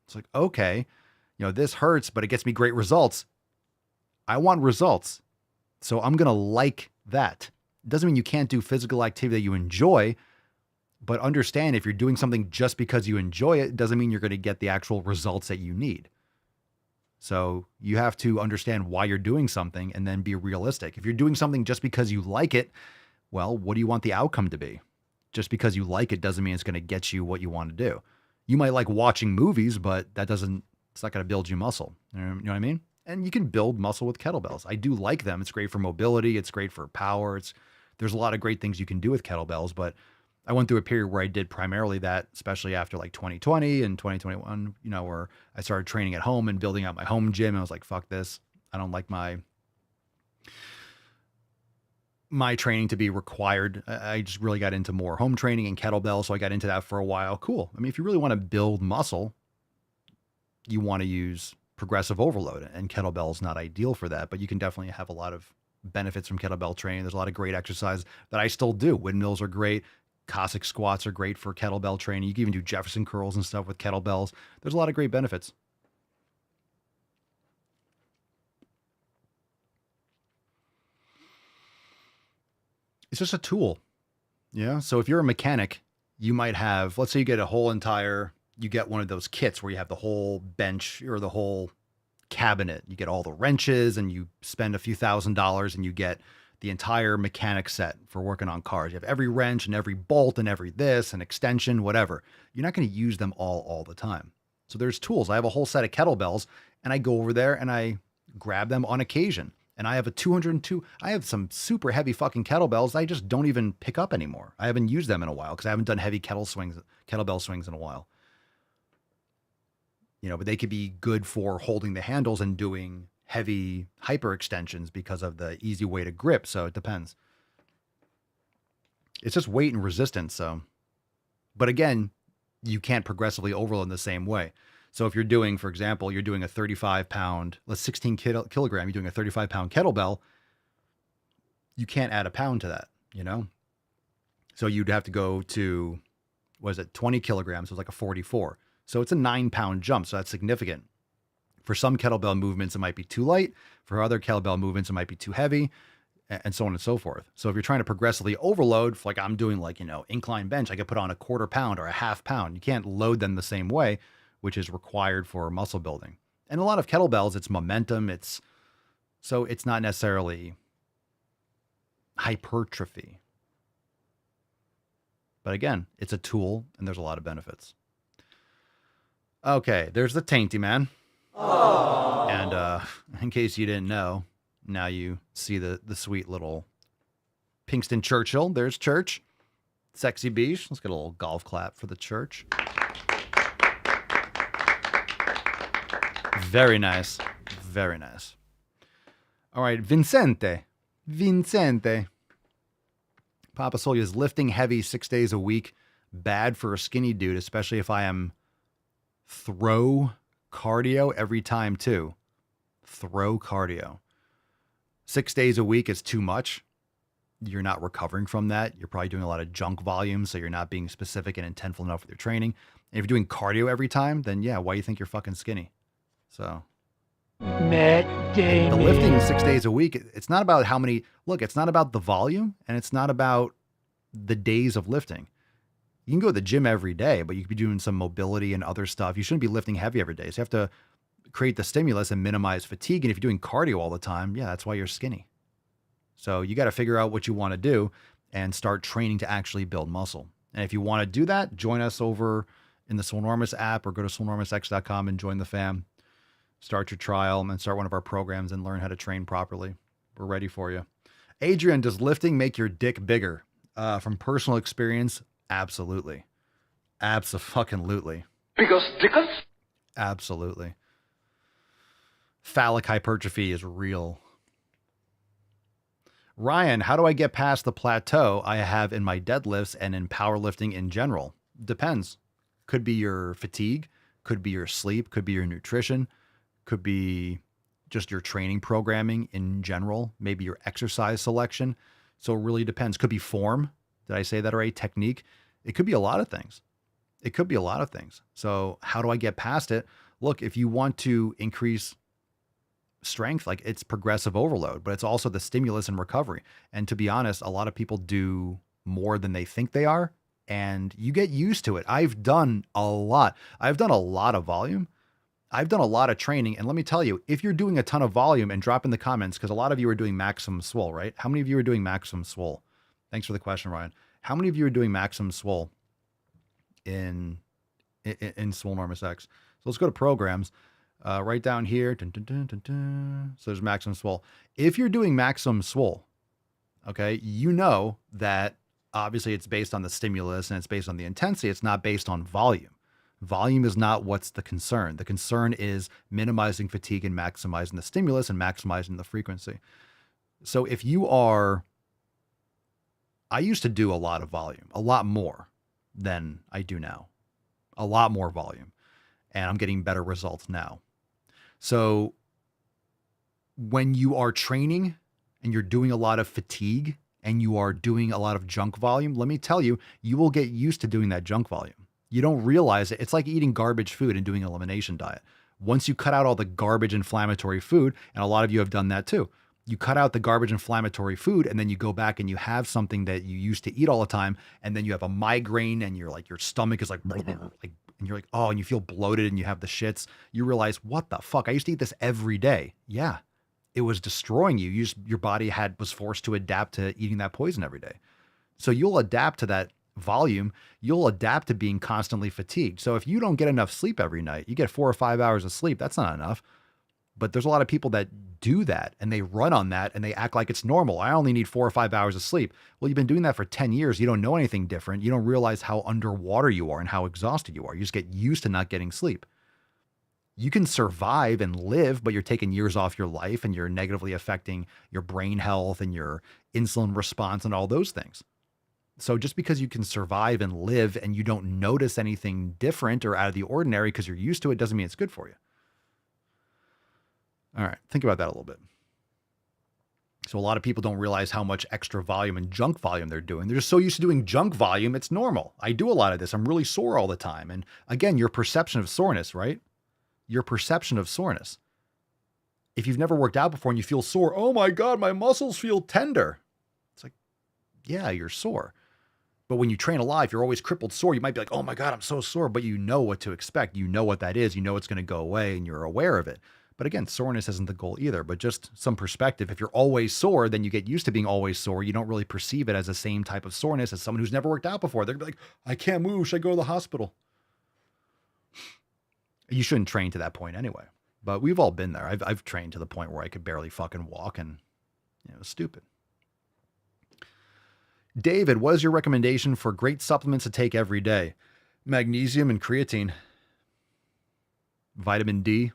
It's like, okay, this hurts, but it gets me great results. I want results. So I'm going to like that. It doesn't mean you can't do physical activity that you enjoy, but understand if you're doing something just because you enjoy it, it doesn't mean you're going to get the actual results that you need. So you have to understand why you're doing something and then be realistic. If you're doing something just because you like it, well, what do you want the outcome to be? Just because you like it doesn't mean it's going to get you what you want to do. You might like watching movies, but it's not going to build you muscle. You know what I mean? And you can build muscle with kettlebells. I do like them. It's great for mobility. It's great for power. There's a lot of great things you can do with kettlebells, but I went through a period where I did primarily that, especially after like 2020 and 2021, where I started training at home and building out my home gym. And I was like, fuck this. I don't like my training to be required. I just really got into more home training and kettlebells. So I got into that for a while. Cool. I mean, if you really want to build muscle, you want to use progressive overload, and kettlebell is not ideal for that, but you can definitely have a lot of benefits from kettlebell training. There's a lot of great exercise that I still do. Windmills are great. Cossack squats are great for kettlebell training. You can even do Jefferson curls and stuff with kettlebells. There's a lot of great benefits. It's just a tool. Yeah. So if you're a mechanic, you might have, let's say you get you get one of those kits where you have the whole bench or the whole cabinet. You get all the wrenches and you spend a few $1,000s and you get the entire mechanic set for working on cars. You have every wrench and every bolt and every this and extension, whatever. You're not going to use them all the time. So there's tools. I have a whole set of kettlebells and I go over there and I grab them on occasion. And I have I have some super heavy fucking kettlebells I just don't even pick up anymore. I haven't used them in a while because I haven't done heavy kettlebell swings in a while. But they could be good for holding the handles and doing heavy hyperextensions because of the easy way to grip. So it depends. It's just weight and resistance. But again, you can't progressively overload in the same way. So if you're doing, for example, you're doing a 35-pound, 16 kilogram, you're doing a 35-pound kettlebell, you can't add a pound to that, So you'd have to go to, 20 kilograms? So it's like a 44. So it's a 9-pound jump. So that's significant. For some kettlebell movements, it might be too light. For other kettlebell movements, it might be too heavy, and so on and so forth. So if you're trying to progressively overload, like I'm doing incline bench, I could put on a 1/4 pound or a 1/2 pound. You can't load them the same way, which is required for muscle building. And a lot of kettlebells, it's momentum. So it's not necessarily hypertrophy. But again, it's a tool and there's a lot of benefits. Okay, there's the Tainty Man. Aww. And in case you didn't know, now you see the sweet little Pinkston Churchill. There's Church. Sexy beach. Let's get a little golf clap for the Church. Very nice. Very nice. All right, Vincente. Papa Solia is lifting heavy 6 days a week. Bad for a skinny dude, especially if I am throw cardio every time too. Throw cardio. 6 days a week is too much. You're not recovering from that. You're probably doing a lot of junk volume, so you're not being specific and intentful enough with your training. And if you're doing cardio every time, then yeah, why do you think you're fucking skinny? So Matt Damon. The lifting 6 days a week, it's not about how many, it's not about the volume and it's not about the days of lifting. You can go to the gym every day, but you could be doing some mobility and other stuff. You shouldn't be lifting heavy every day. So you have to create the stimulus and minimize fatigue. And if you're doing cardio all the time, yeah, that's why you're skinny. So you got to figure out what you want to do and start training to actually build muscle. And if you want to do that, join us over in the Swolenormous app or go to swolenormousx.com and join the fam. Start your trial and start one of our programs and learn how to train properly. We're ready for you. Adrian, does lifting make your dick bigger? From personal experience, absolutely. Abso-fucking-lutely. Because dickens? Absolutely. Phallic hypertrophy is real. Ryan, how do I get past the plateau I have in my deadlifts and in powerlifting in general? Depends. Could be your fatigue, could be your sleep, could be your nutrition, could be just your training programming in general, maybe your exercise selection. So it really depends. Could be form. Did I say that right? Technique. It could be a lot of things. So how do I get past it? Look, if you want to increase strength, it's progressive overload, but it's also the stimulus and recovery. And to be honest, a lot of people do more than they think they are, and you get used to it. I've done a lot of volume. I've done a lot of training. And let me tell you, if you're doing a ton of volume, and drop in the comments, because a lot of you are doing maximum swole, right? How many of you are doing maximum swole? Thanks for the question, Ryan. How many of you are doing maximum swole in Swolenormous X? So let's go to programs. Right down here. Dun, dun, dun, dun, dun. So there's maximum swole. If you're doing maximum swole, okay, you know that obviously it's based on the stimulus and it's based on the intensity. It's not based on volume. Volume is not what's the concern. The concern is minimizing fatigue and maximizing the stimulus and maximizing the frequency. So if you are, I used to do a lot of volume, a lot more than I do now, a lot more volume, and I'm getting better results now. So when you are training and you're doing a lot of fatigue and you are doing a lot of junk volume, let me tell you, you will get used to doing that junk volume. You don't realize it. It's like eating garbage food and doing an elimination diet. Once you cut out all the garbage inflammatory food, and a lot of you have done that too, you cut out the garbage inflammatory food and then you go back and you have something that you used to eat all the time. And then you have a migraine and you're like, your stomach is like, and you're like, oh, and you feel bloated and you have the shits. You realize, what the fuck? I used to eat this every day. Yeah. It was destroying you. Your body was forced to adapt to eating that poison every day. So you'll adapt to that volume. You'll adapt to being constantly fatigued. So if you don't get enough sleep every night, you get 4 or 5 hours of sleep. That's not enough. But there's a lot of people that do that and they run on that and they act like it's normal. I only need 4 or 5 hours of sleep. Well, you've been doing that for 10 years. You don't know anything different. You don't realize how underwater you are and how exhausted you are. You just get used to not getting sleep. You can survive and live, but you're taking years off your life and you're negatively affecting your brain health and your insulin response and all those things. So just because you can survive and live and you don't notice anything different or out of the ordinary because you're used to it doesn't mean it's good for you. All right, think about that a little bit. So a lot of people don't realize how much extra volume and junk volume they're doing. They're just so used to doing junk volume, it's normal. I do a lot of this. I'm really sore all the time. And again, your perception of soreness, right? Your perception of soreness. If you've never worked out before and you feel sore, oh my God, my muscles feel tender. It's like, yeah, you're sore. But when you train a lot, if you're always crippled sore, you might be like, oh my God, I'm so sore. But you know what to expect. You know what that is. You know it's going to go away and you're aware of it. But again, soreness isn't the goal either, but just some perspective. If you're always sore, then you get used to being always sore. You don't really perceive it as the same type of soreness as someone who's never worked out before. They're like, I can't move. Should I go to the hospital? You shouldn't train to that point anyway, but we've all been there. I've trained to the point where I could barely fucking walk and it was stupid. David, what is your recommendation for great supplements to take every day? Magnesium and creatine, vitamin D.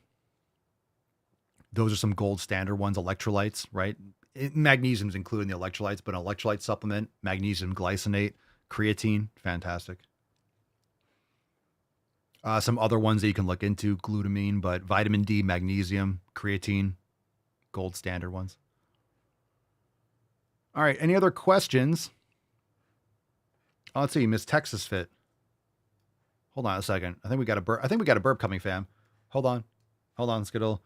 Those are some gold standard ones. Electrolytes, right? Magnesium's included in the electrolytes, but an electrolyte supplement, magnesium glycinate, creatine, fantastic. Some other ones that you can look into, glutamine, but vitamin D, magnesium, creatine, gold standard ones. All right, any other questions? Oh, let's see, Miss Texas Fit. Hold on a second. I think we got a burp. I think we got a burp coming, fam. Hold on. Let's get a little.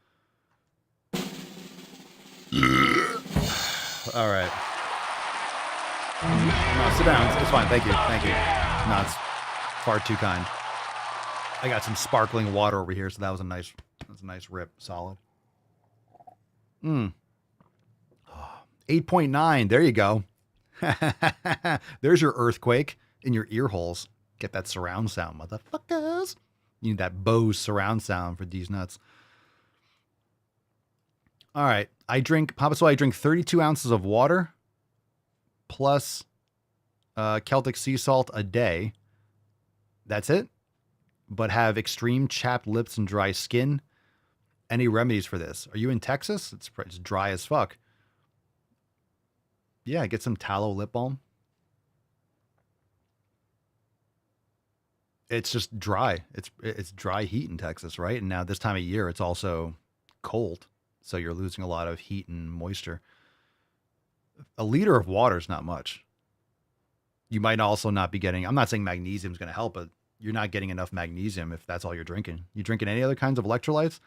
All right. No, sit down. It's fine. Thank you. No, it's far too kind. I got some sparkling water over here, so that was a nice rip. Solid. 8.9. There you go. There's your earthquake in your ear holes. Get that surround sound, motherfuckers. You need that Bose surround sound for these nuts. All right. I drink 32 ounces of water plus Celtic sea salt a day. That's it. But have extreme chapped lips and dry skin. Any remedies for this? Are you in Texas? It's dry as fuck. Yeah, get some tallow lip balm. It's just dry. It's dry heat in Texas, right? And now this time of year, it's also cold. So you're losing a lot of heat and moisture. A liter of water is not much. You might also not be getting, I'm not saying magnesium is going to help, but you're not getting enough magnesium if that's all you're drinking. You drinking any other kinds of electrolytes?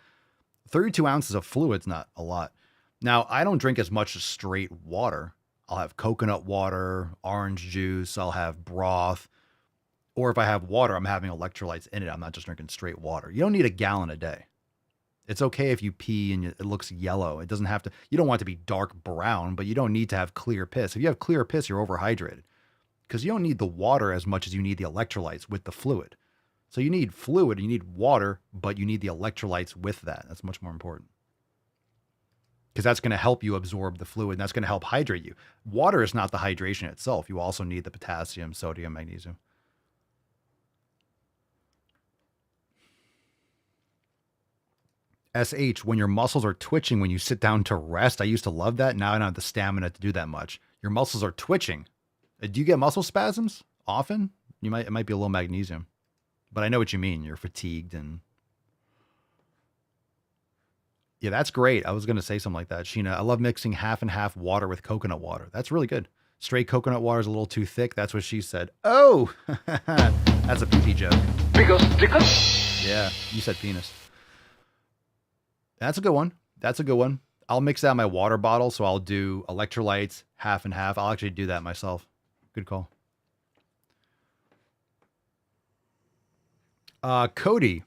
32 ounces of fluid's not a lot. Now, I don't drink as much as straight water. I'll have coconut water, orange juice, I'll have broth. Or if I have water, I'm having electrolytes in it. I'm not just drinking straight water. You don't need a gallon a day. It's okay if you pee and it looks yellow. It doesn't have to, you don't want it to be dark brown, but you don't need to have clear piss. If you have clear piss, you're overhydrated because you don't need the water as much as you need the electrolytes with the fluid. So you need fluid, you need water, but you need the electrolytes with that. That's much more important. Because that's going to help you absorb the fluid, and that's going to help hydrate you. Water is not the hydration itself. You also need the potassium, sodium, magnesium. SH, when your muscles are twitching when you sit down to rest. I used to love that. Now I don't have the stamina to do that much. Your muscles are twitching. Do you get muscle spasms often? It might be a little magnesium. But I know what you mean. You're fatigued and... Yeah, that's great. I was going to say something like that. Sheena, I love mixing half and half water with coconut water. That's really good. Straight coconut water is a little too thick. That's what she said. Oh, that's a PT joke. Yeah, you said penis. That's a good one. That's a good one. I'll mix out my water bottle. So I'll do electrolytes, half and half. I'll actually do that myself. Good call. Cody.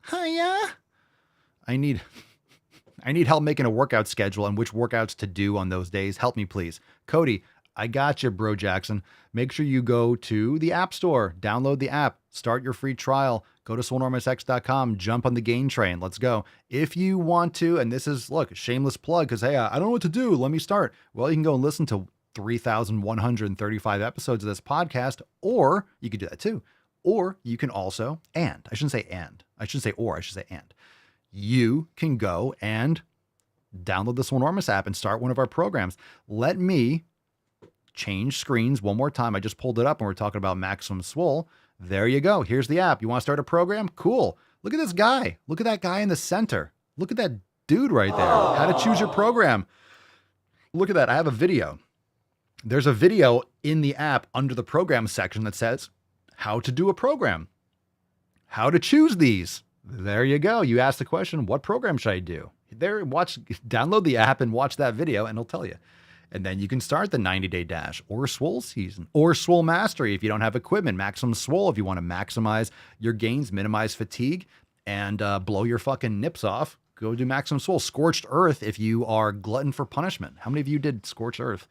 Hiya. I need help making a workout schedule and which workouts to do on those days. Help me, please. Cody, I got you, bro Jackson. Make sure you go to the App Store, download the app, start your free trial, go to swolenormousx.com, jump on the gain train. Let's go. If you want to, and this is, look, shameless plug, because, hey, I don't know what to do. Let me start. Well, you can go and listen to 3,135 episodes of this podcast, or you could do that too. Or you can also, and you can go and download the Swolenormous app and start one of our programs. Let me change screens one more time. I just pulled it up and we're talking about Maximum Swole. There you go. Here's the app. You want to start a program? Cool. Look at this guy. Look at that guy in the center. Look at that dude right there. How to choose your program. Look at that. I have a video. There's a video in the app under the program section that says how to do a program, how to choose these. There you go. You ask the question, what program should I do? Download the app and watch that video and it'll tell you. And then you can start the 90-day dash or Swole season or Swole mastery if you don't have equipment, Maximum Swole if you want to maximize your gains, minimize fatigue, and blow your fucking nips off. Go do Maximum Swole. Scorched Earth if you are glutton for punishment. How many of you did Scorched Earth?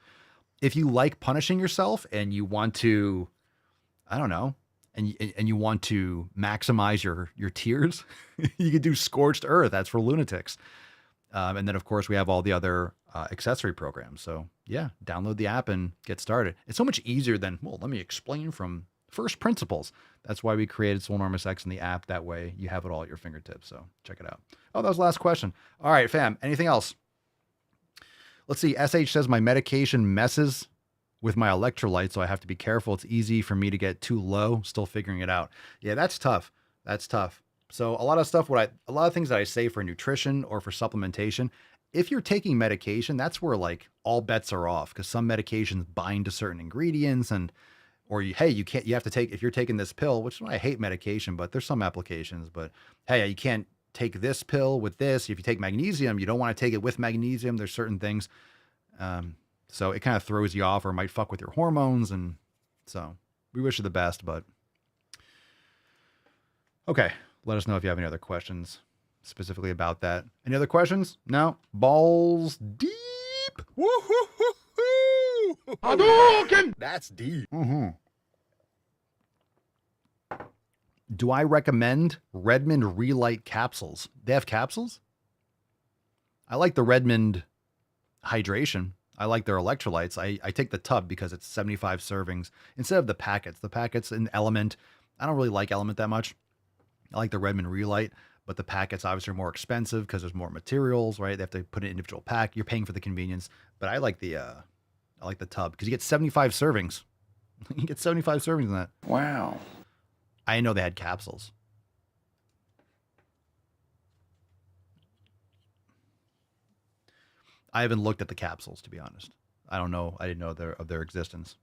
If you like punishing yourself and you want to, I don't know, and you want to maximize your tears, you could do Scorched Earth. That's for lunatics. And then, of course, we have all the other accessory programs. So, yeah, download the app and get started. It's so much easier than, well, let me explain from first principles. That's why we created Swolenormous X in the app. That way you have it all at your fingertips. So check it out. Oh, that was the last question. All right, fam. Anything else? Let's see. SH says my medication messes with my electrolytes, so I have to be careful. It's easy for me to get too low. Still figuring it out. Yeah, that's tough. That's tough. So a lot of things that I say for nutrition or for supplementation, if you're taking medication, that's where like all bets are off, because some medications bind to certain ingredients if you're taking this pill, which I hate medication, but there's some applications, but hey, you can't take this pill with this. If you take magnesium, you don't want to take it with magnesium. There's certain things. So it kind of throws you off or might fuck with your hormones. And so we wish you the best, but okay. Let us know if you have any other questions specifically about that. Any other questions? No? Balls deep. Woo-hoo-hoo-hoo. Hadouken! That's deep. Mm-hmm. Do I recommend Redmond Relight capsules? They have capsules? I like the Redmond hydration. I like their electrolytes. I take the tub because it's 75 servings instead of the packets. The packets in Element, I don't really like Element that much. I like the Redmond Relight, but the packets obviously are more expensive because there's more materials, right? They have to put an individual pack. You're paying for the convenience, but I like the tub because you get 75 servings. You get 75 servings in that. Wow. I know they had capsules. I haven't looked at the capsules, to be honest. I don't know. I didn't know of their existence.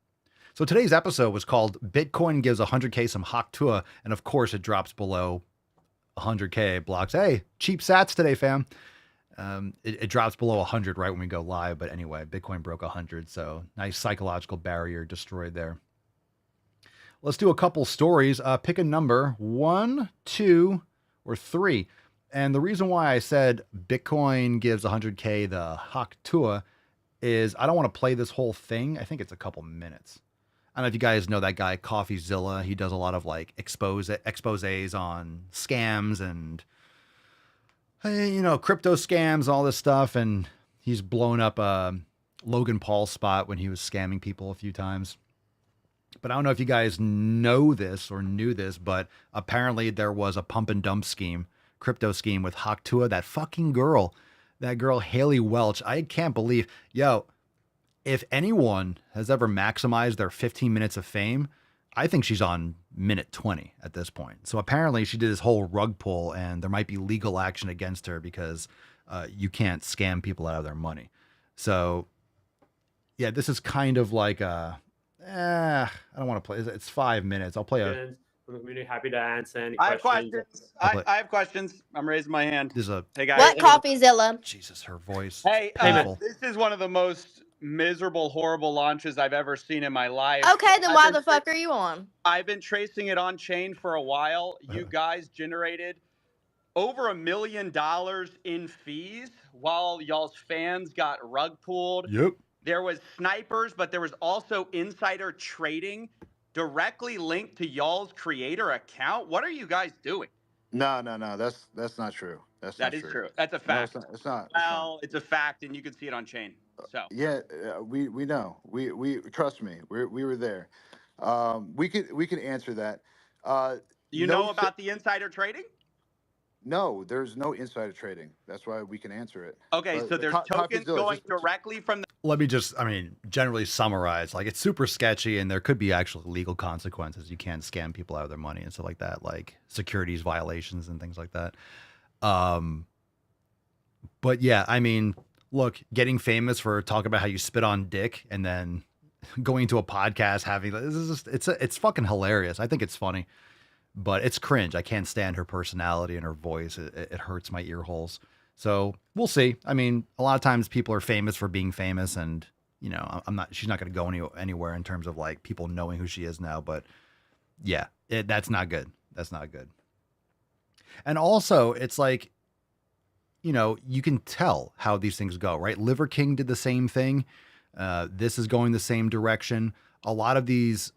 So today's episode was called Bitcoin Gives 100K Some Hawk Tuah, and of course it drops below 100K blocks. Hey, cheap sats today, fam. It drops below 100 right when we go live, but anyway, Bitcoin broke 100, so nice psychological barrier destroyed there. Let's do a couple stories. Pick a number, 1, 2, or 3. And the reason why I said Bitcoin gives 100K the Hawk Tuah is I don't want to play this whole thing. I think it's a couple minutes. I don't know if you guys know that guy, CoffeeZilla. He does a lot of like exposés on scams and, crypto scams, all this stuff. And he's blown up Logan Paul's spot when he was scamming people a few times. But I don't know if you guys know this or knew this, but apparently there was a pump and dump scheme, crypto scheme with Tuah, that fucking girl, Haley Welch. I can't believe, if anyone has ever maximized their 15 minutes of fame, I think she's on minute 20 at this point. So apparently she did this whole rug pull, and there might be legal action against her because you can't scam people out of their money. So yeah, this is kind of like I don't want to play. It's 5 minutes. I'll play a. From the community, happy to answer any I have questions. questions. I have questions. I'm raising my hand. There's a. Hey guys. What CoffeeZilla? Jesus, her voice. Hey, this is one of the most miserable, horrible launches I've ever seen in my life. Okay, then why the fuck are you on? I've been tracing it on chain for a while. You guys generated over $1 million in fees while y'all's fans got rug pulled. Yep. There was snipers, but there was also insider trading directly linked to y'all's creator account. What are you guys doing? No. That's not true. That is true. That's a fact. No, it's not. Well, it's a fact, and you can see it on chain. So yeah, we know. We trust me. We were there. We could answer that. You know about the insider trading? No, there's no insider trading. That's why we can answer it. Okay, so there's tokens going directly from the. Let me just, generally summarize. Like, it's super sketchy, and there could be actual legal consequences. You can't scam people out of their money and stuff like that, like securities violations and things like that. But yeah, look, getting famous for talking about how you spit on dick and then going to a podcast having it's fucking hilarious. I think it's funny, but it's cringe. I can't stand her personality and her voice. It hurts my ear holes. So we'll see. A lot of times people are famous for being famous, and she's not going to go anywhere in terms of like people knowing who she is now. But yeah, that's not good. That's not good. And also, it's like, you can tell how these things go, right? Liver King did the same thing. This is going the same direction. A lot of these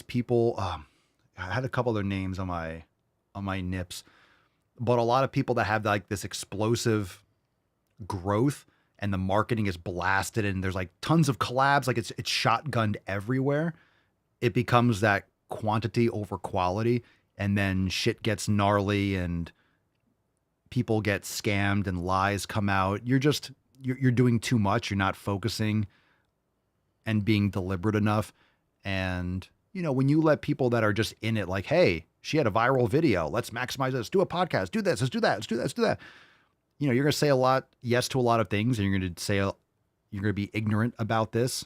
people, I had a couple of their names on my nips, but a lot of people that have like this explosive growth and the marketing is blasted and there's like tons of collabs, like it's shotgunned everywhere. It becomes that quantity over quality, and then shit gets gnarly and people get scammed and lies come out. You're doing too much. You're not focusing and being deliberate enough. And, when you let people that are just in it, like, hey, she had a viral video, let's maximize this, do a podcast, do this, let's do that, let's do that, let's do that. You're going to say yes to a lot of things, and you're going to be ignorant about this.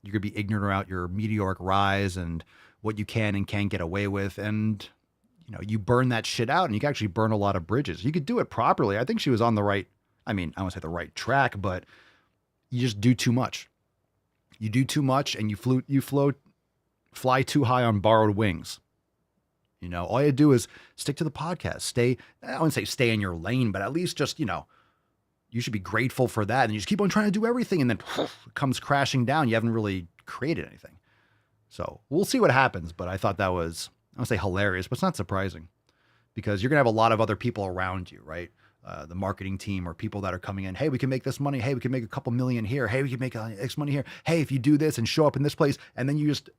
You're going to be ignorant about your meteoric rise and what you can and can't get away with. And, you burn that shit out, and you can actually burn a lot of bridges. You could do it properly. I think she was on the right, I won't say the right track, but you just do too much. You do too much, and you fly too high on borrowed wings. All you do is stick to the podcast. I wouldn't say stay in your lane, but at least just, you should be grateful for that. And you just keep on trying to do everything, and then it comes crashing down. You haven't really created anything. So we'll see what happens. But I thought that was, I don't say hilarious, but it's not surprising, because you're going to have a lot of other people around you, right? The marketing team or people that are coming in. Hey, we can make this money. Hey, we can make a couple million here. Hey, we can make X money here. Hey, if you do this and show up in this place, and then you just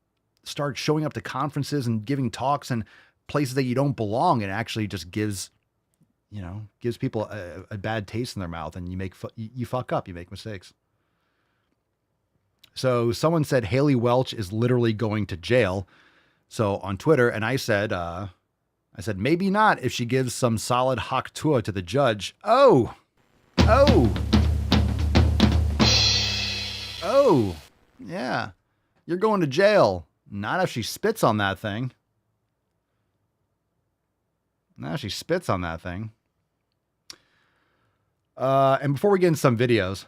start showing up to conferences and giving talks and places that you don't belong, and it actually just gives people a bad taste in their mouth, and you fuck up, you make mistakes. So someone said Haley Welch is literally going to jail. So on Twitter, and I said maybe not if she gives some solid Tuah to the judge. Oh, yeah, you're going to jail. Not if she spits on that thing. Now she spits on that thing. And before we get into some videos,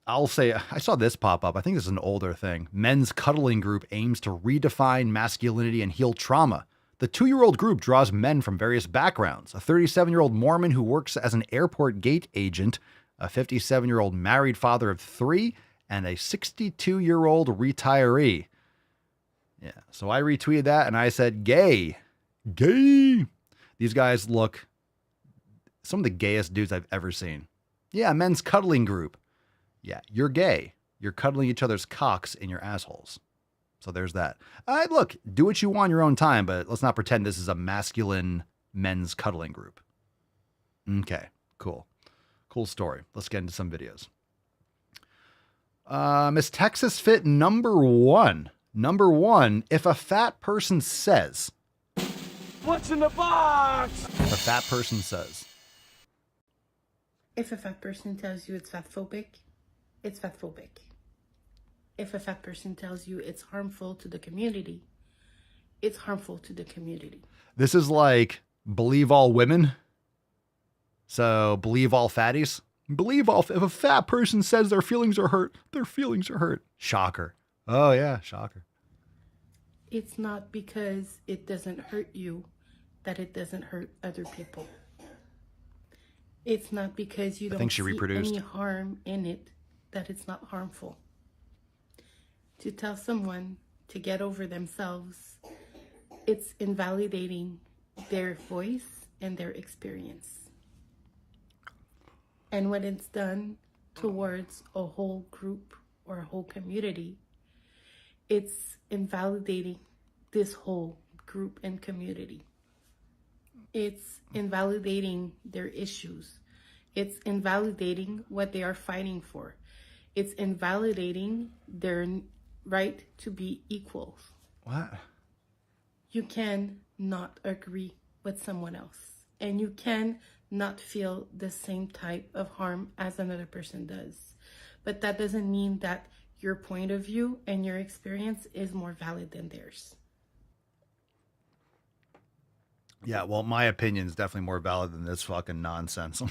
I'll say I saw this pop up. I think this is an older thing. Men's cuddling group aims to redefine masculinity and heal trauma. The 2-year-old group draws men from various backgrounds. A 37-year-old Mormon who works as an airport gate agent, a 57-year-old married father of 3, and a 62-year-old retiree. Yeah. So I retweeted that and I said, gay. Gay. These guys look some of the gayest dudes I've ever seen. Yeah, men's cuddling group. Yeah, you're gay. You're cuddling each other's cocks in your assholes. So there's that. Look, do what you want in your own time, but let's not pretend this is a masculine men's cuddling group. Okay, cool. Cool story. Let's get into some videos. Miss Texas Fit number one. Number one, if a fat person says. What's in the box? If a fat person says. If a fat person tells you it's fatphobic, it's fatphobic. If a fat person tells you it's harmful to the community, it's harmful to the community. This is like believe all women. So believe all fatties. Believe all. If a fat person says their feelings are hurt, their feelings are hurt. Shocker. Oh yeah, shocker. It's not because it doesn't hurt you that it doesn't hurt other people. It's not because you don't see any harm in it that it's not harmful. To tell someone to get over themselves, it's invalidating their voice and their experience. And when it's done towards a whole group or a whole community, it's invalidating this whole group and community. It's invalidating their issues. It's invalidating what they are fighting for. It's invalidating their right to be equals. What? You can not agree with someone else, and you can not feel the same type of harm as another person does. But that doesn't mean that your point of view and your experience is more valid than theirs. Yeah, well, my opinion is definitely more valid than this fucking nonsense.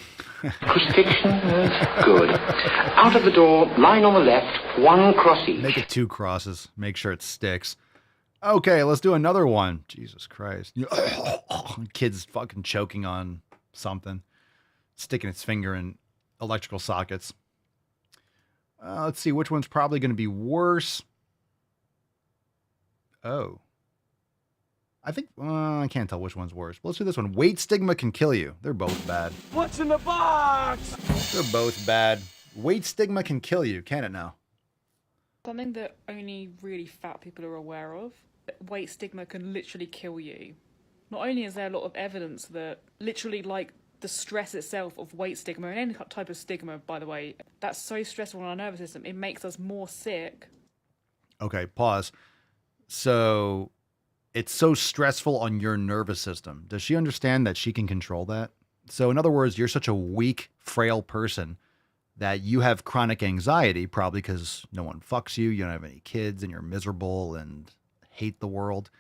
Crucifixion is good. Out of the door, line on the left, one cross each. Make it 2 crosses. Make sure it sticks. Okay, let's do another one. Jesus Christ. Kid's fucking choking on something. Sticking its finger in electrical sockets. Let's see, which one's probably going to be worse? Oh. I think, I can't tell which one's worse. Let's do this one. Weight stigma can kill you. They're both bad. What's in the box? They're both bad. Weight stigma can kill you, can it now? Something that only really fat people are aware of. Weight stigma can literally kill you. Not only is there a lot of evidence that literally like the stress itself of weight stigma, and any type of stigma, by the way, that's so stressful on our nervous system, it makes us more sick. Okay, pause. So it's so stressful on your nervous system. Does she understand that she can control that? So in other words, you're such a weak, frail person that you have chronic anxiety, probably because no one fucks you, you don't have any kids, and you're miserable and hate the world.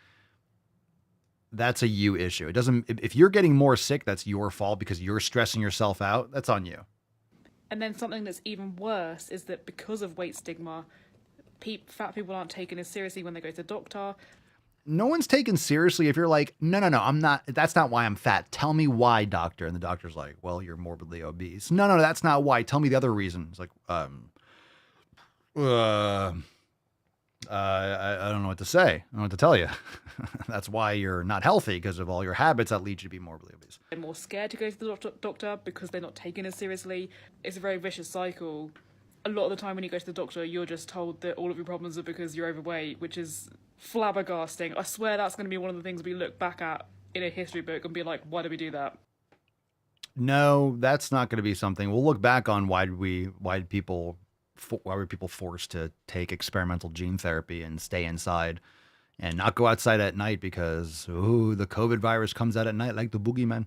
That's a you issue. It doesn't, if you're getting more sick, that's your fault because you're stressing yourself out. That's on you. And then something that's even worse is that because of weight stigma, fat people aren't taken as seriously when they go to the doctor. No one's taken seriously if you're like, no, I'm not, that's not why I'm fat. Tell me why, doctor. And the doctor's like, well, you're morbidly obese. No, that's not why. Tell me the other reason. It's like, I don't know what to say. I don't know what to tell you. That's why you're not healthy, because of all your habits that lead you to be morbidly obese. They're more scared to go to the doctor because they're not taken as seriously. It's a very vicious cycle. A lot of the time when you go to the doctor, you're just told that all of your problems are because you're overweight, which is flabbergasting. I swear that's going to be one of the things we look back at in a history book and be like, why did we do that? No, that's not going to be something. We'll look back on why were people forced to take experimental gene therapy and stay inside and not go outside at night because, the COVID virus comes out at night like the boogeyman.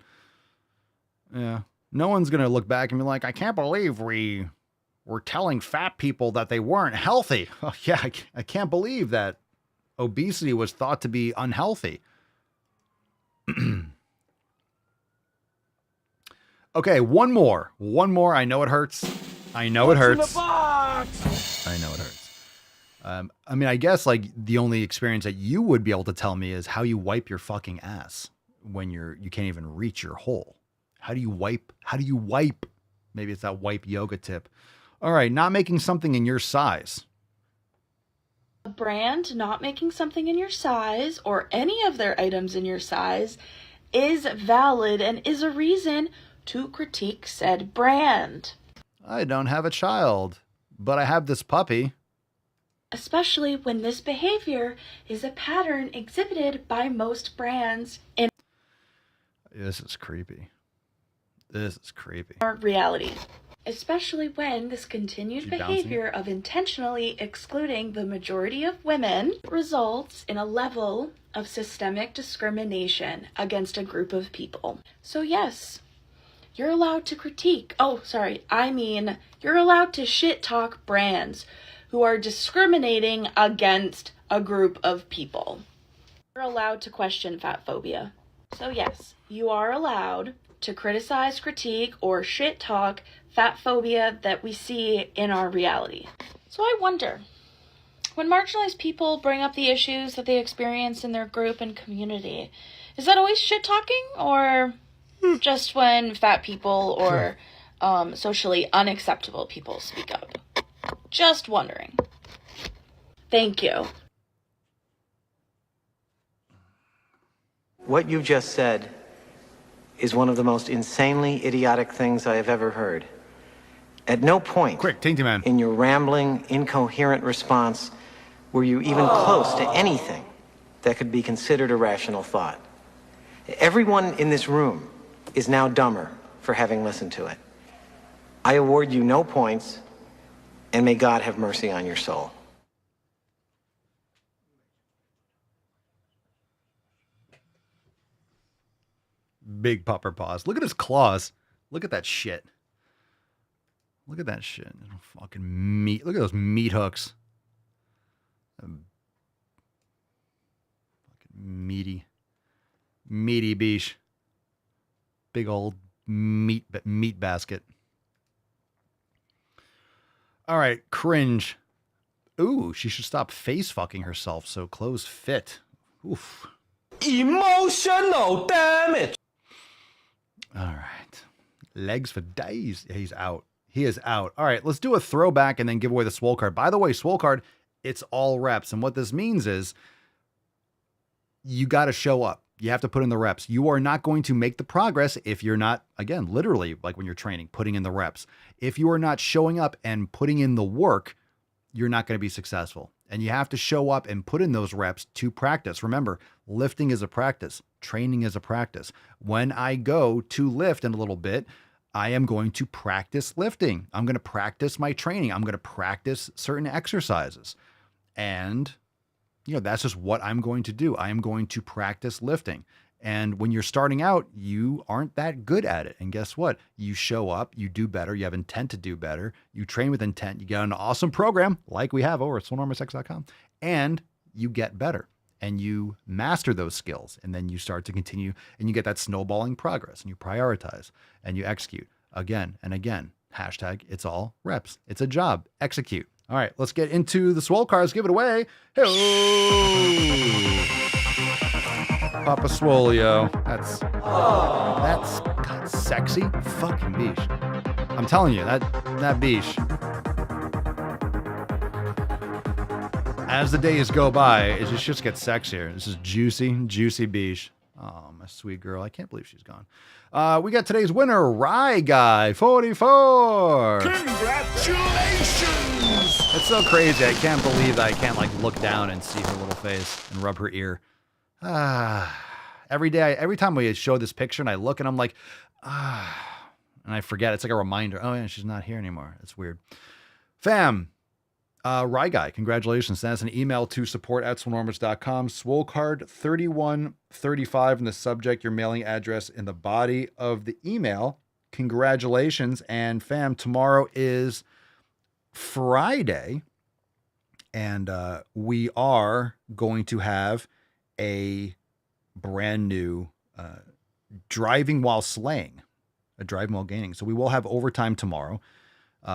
Yeah. No one's going to look back and be like, I can't believe we were telling fat people that they weren't healthy. Oh, yeah, I can't believe that obesity was thought to be unhealthy. Okay, one more. I know it hurts. I know it hurts. I mean, I guess like the only experience that you would be able to tell me is how you wipe your fucking ass when you can't even reach your hole. How do you wipe? Maybe it's that wipe yoga tip. All right, not making something in your size. A brand not making something in your size or any of their items in your size is valid and is a reason to critique said brand. I don't have a child, but I have this puppy. Especially when this behavior is a pattern exhibited by most brands in This is creepy. This is creepy. our reality. Especially when this continued behavior of intentionally excluding the majority of women results in a level of systemic discrimination against a group of people. So yes, you're allowed to critique. You're allowed to shit talk brands who are discriminating against a group of people. You're allowed to question fat phobia. So yes, you are allowed to criticize, critique, or shit talk fat phobia that we see in our reality. So I wonder, when marginalized people bring up the issues that they experience in their group and community, is that always shit talking, or just when fat people or socially unacceptable people speak up? Just wondering. Thank you. What you just said is one of the most insanely idiotic things I have ever heard. At no point in your rambling, incoherent response were you even close to anything that could be considered a rational thought. Everyone in this room is now dumber for having listened to it. I award you no points, and may God have mercy on your soul. Big pupper paws. Look at his claws. Look at that shit. Look at that shit. Fucking meat. Look at those meat hooks. Fucking meaty beach. Big old meat basket. All right, cringe. Ooh, she should stop face fucking herself so clothes fit. Oof. Emotional damage. All right. Legs for days. Yeah, he's out. He is out. All right, let's do a throwback and then give away the Swole card. By the way, Swole card, it's all reps. And what this means is you got to show up. You have to put in the reps. You are not going to make the progress if you're not, again, literally like when you're training, putting in the reps. If you are not showing up and putting in the work, you're not going to be successful. And you have to show up and put in those reps to practice. Remember, lifting is a practice. Training is a practice. When I go to lift in a little bit, I am going to practice lifting. I'm going to practice my training. I'm going to practice certain exercises. And, that's just what I'm going to do. I am going to practice lifting. And when you're starting out, you aren't that good at it. And guess what? You show up, you do better, you have intent to do better, you train with intent, you get an awesome program like we have over at swolenormousx.com, and you get better. And you master those skills, and then you start to continue, and you get that snowballing progress, and you prioritize, and you execute again and again. Hashtag, it's all reps. It's a job. Execute. All right, let's get into the Swole cards. Give it away. Hey, Papa Swolio. That's God, sexy. Fucking beach. I'm telling you, that beach. As the days go by, it just gets sexier. This is juicy beach. Oh, my sweet girl. I can't believe she's gone. We got today's winner, Rye Guy 44. Congratulations! It's so crazy. I can't believe that I can't look down and see her little face and rub her ear. Every time we show this picture and I look and I'm like, and I forget. It's like a reminder. Oh yeah, she's not here anymore. It's weird. Fam. Rye Guy, congratulations. Send us an email to support@swolenormous.com. Swole card 3135 in the subject, your mailing address in the body of the email. Congratulations. And fam, tomorrow is Friday, and we are going to have a brand new driving while slaying, a driving while gaining. So we will have overtime tomorrow.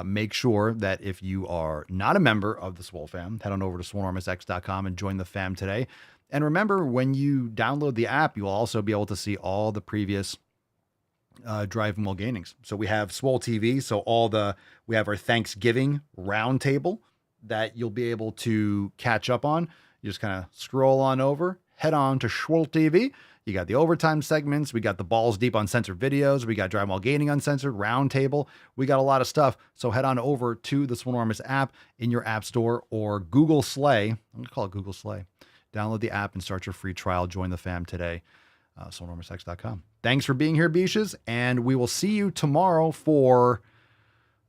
Make sure that if you are not a member of the Swole fam, head on over to swolenormousx.com and join the fam today. And remember, when you download the app, you'll also be able to see all the previous driving while gainings. So we have Swole TV. So we have our Thanksgiving roundtable that you'll be able to catch up on. You just kind of scroll on over, head on to Swole TV. You got the overtime segments. We got the balls deep uncensored videos. We got drywall gaining uncensored, roundtable. We got a lot of stuff. So head on over to the Swolenormous app in your app store or Google Slay. I'm going to call it Google Slay. Download the app and start your free trial. Join the fam today. Swolenormousx.com. Thanks for being here, Beaches. And we will see you tomorrow for,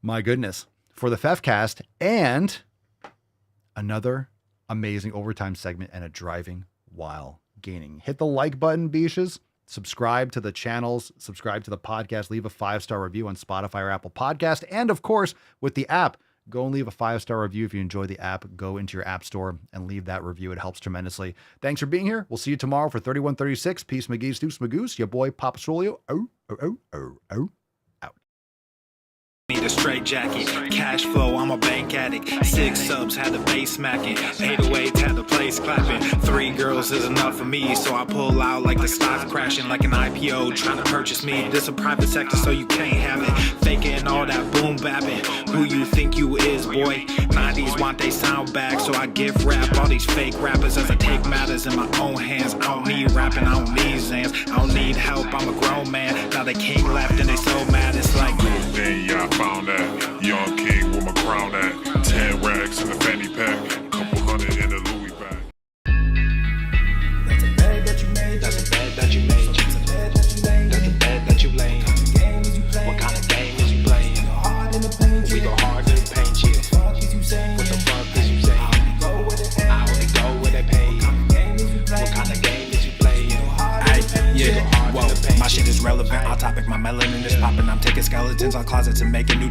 my goodness, for the FEFcast and another amazing overtime segment and a driving while gaining. Hit the like button, Beaches. Subscribe to the channels, subscribe to the podcast, leave a 5-star review on Spotify or Apple Podcast. And of course, with the app, go and leave a 5-star review. If you enjoy the app, go into your app store and leave that review. It helps tremendously. Thanks for being here. We'll see you tomorrow for 3136. Peace, McGee, Stoops, Magoose, your boy, Papa Swole. Out. Need a straight jacket, cash flow, I'm a bank addict. 6 subs, had the bass smacking. 808, had the place clapping. 3 girls is enough for me, so I pull out like the stock crashing. Like an IPO trying to purchase me. This a private sector, so you can't have it. Faking all that boom bapping. Who you think you is, boy? 90s want they sound back, so I give rap all these fake rappers as I take matters in my own hands. I don't need rapping, I don't need Zans. I don't need help, I'm a grown man. Now they king left and they so mad, it's like yeah, I found that young king with my crown at 10 racks in the fanny pack, couple hundred in the Louis bag. That's a bed that you made. That's a bed that you made. That's a bed that you made. That's a bed that you laid. What kind of game is you playing? We go hard in the paint, yeah. What the fuck is you saying? I only go where they pay. What kind of game is you playing? Yeah, whoa, my shit is relevant. Our topic, my melanin is popping. I'm taking skeletons on closets and making new.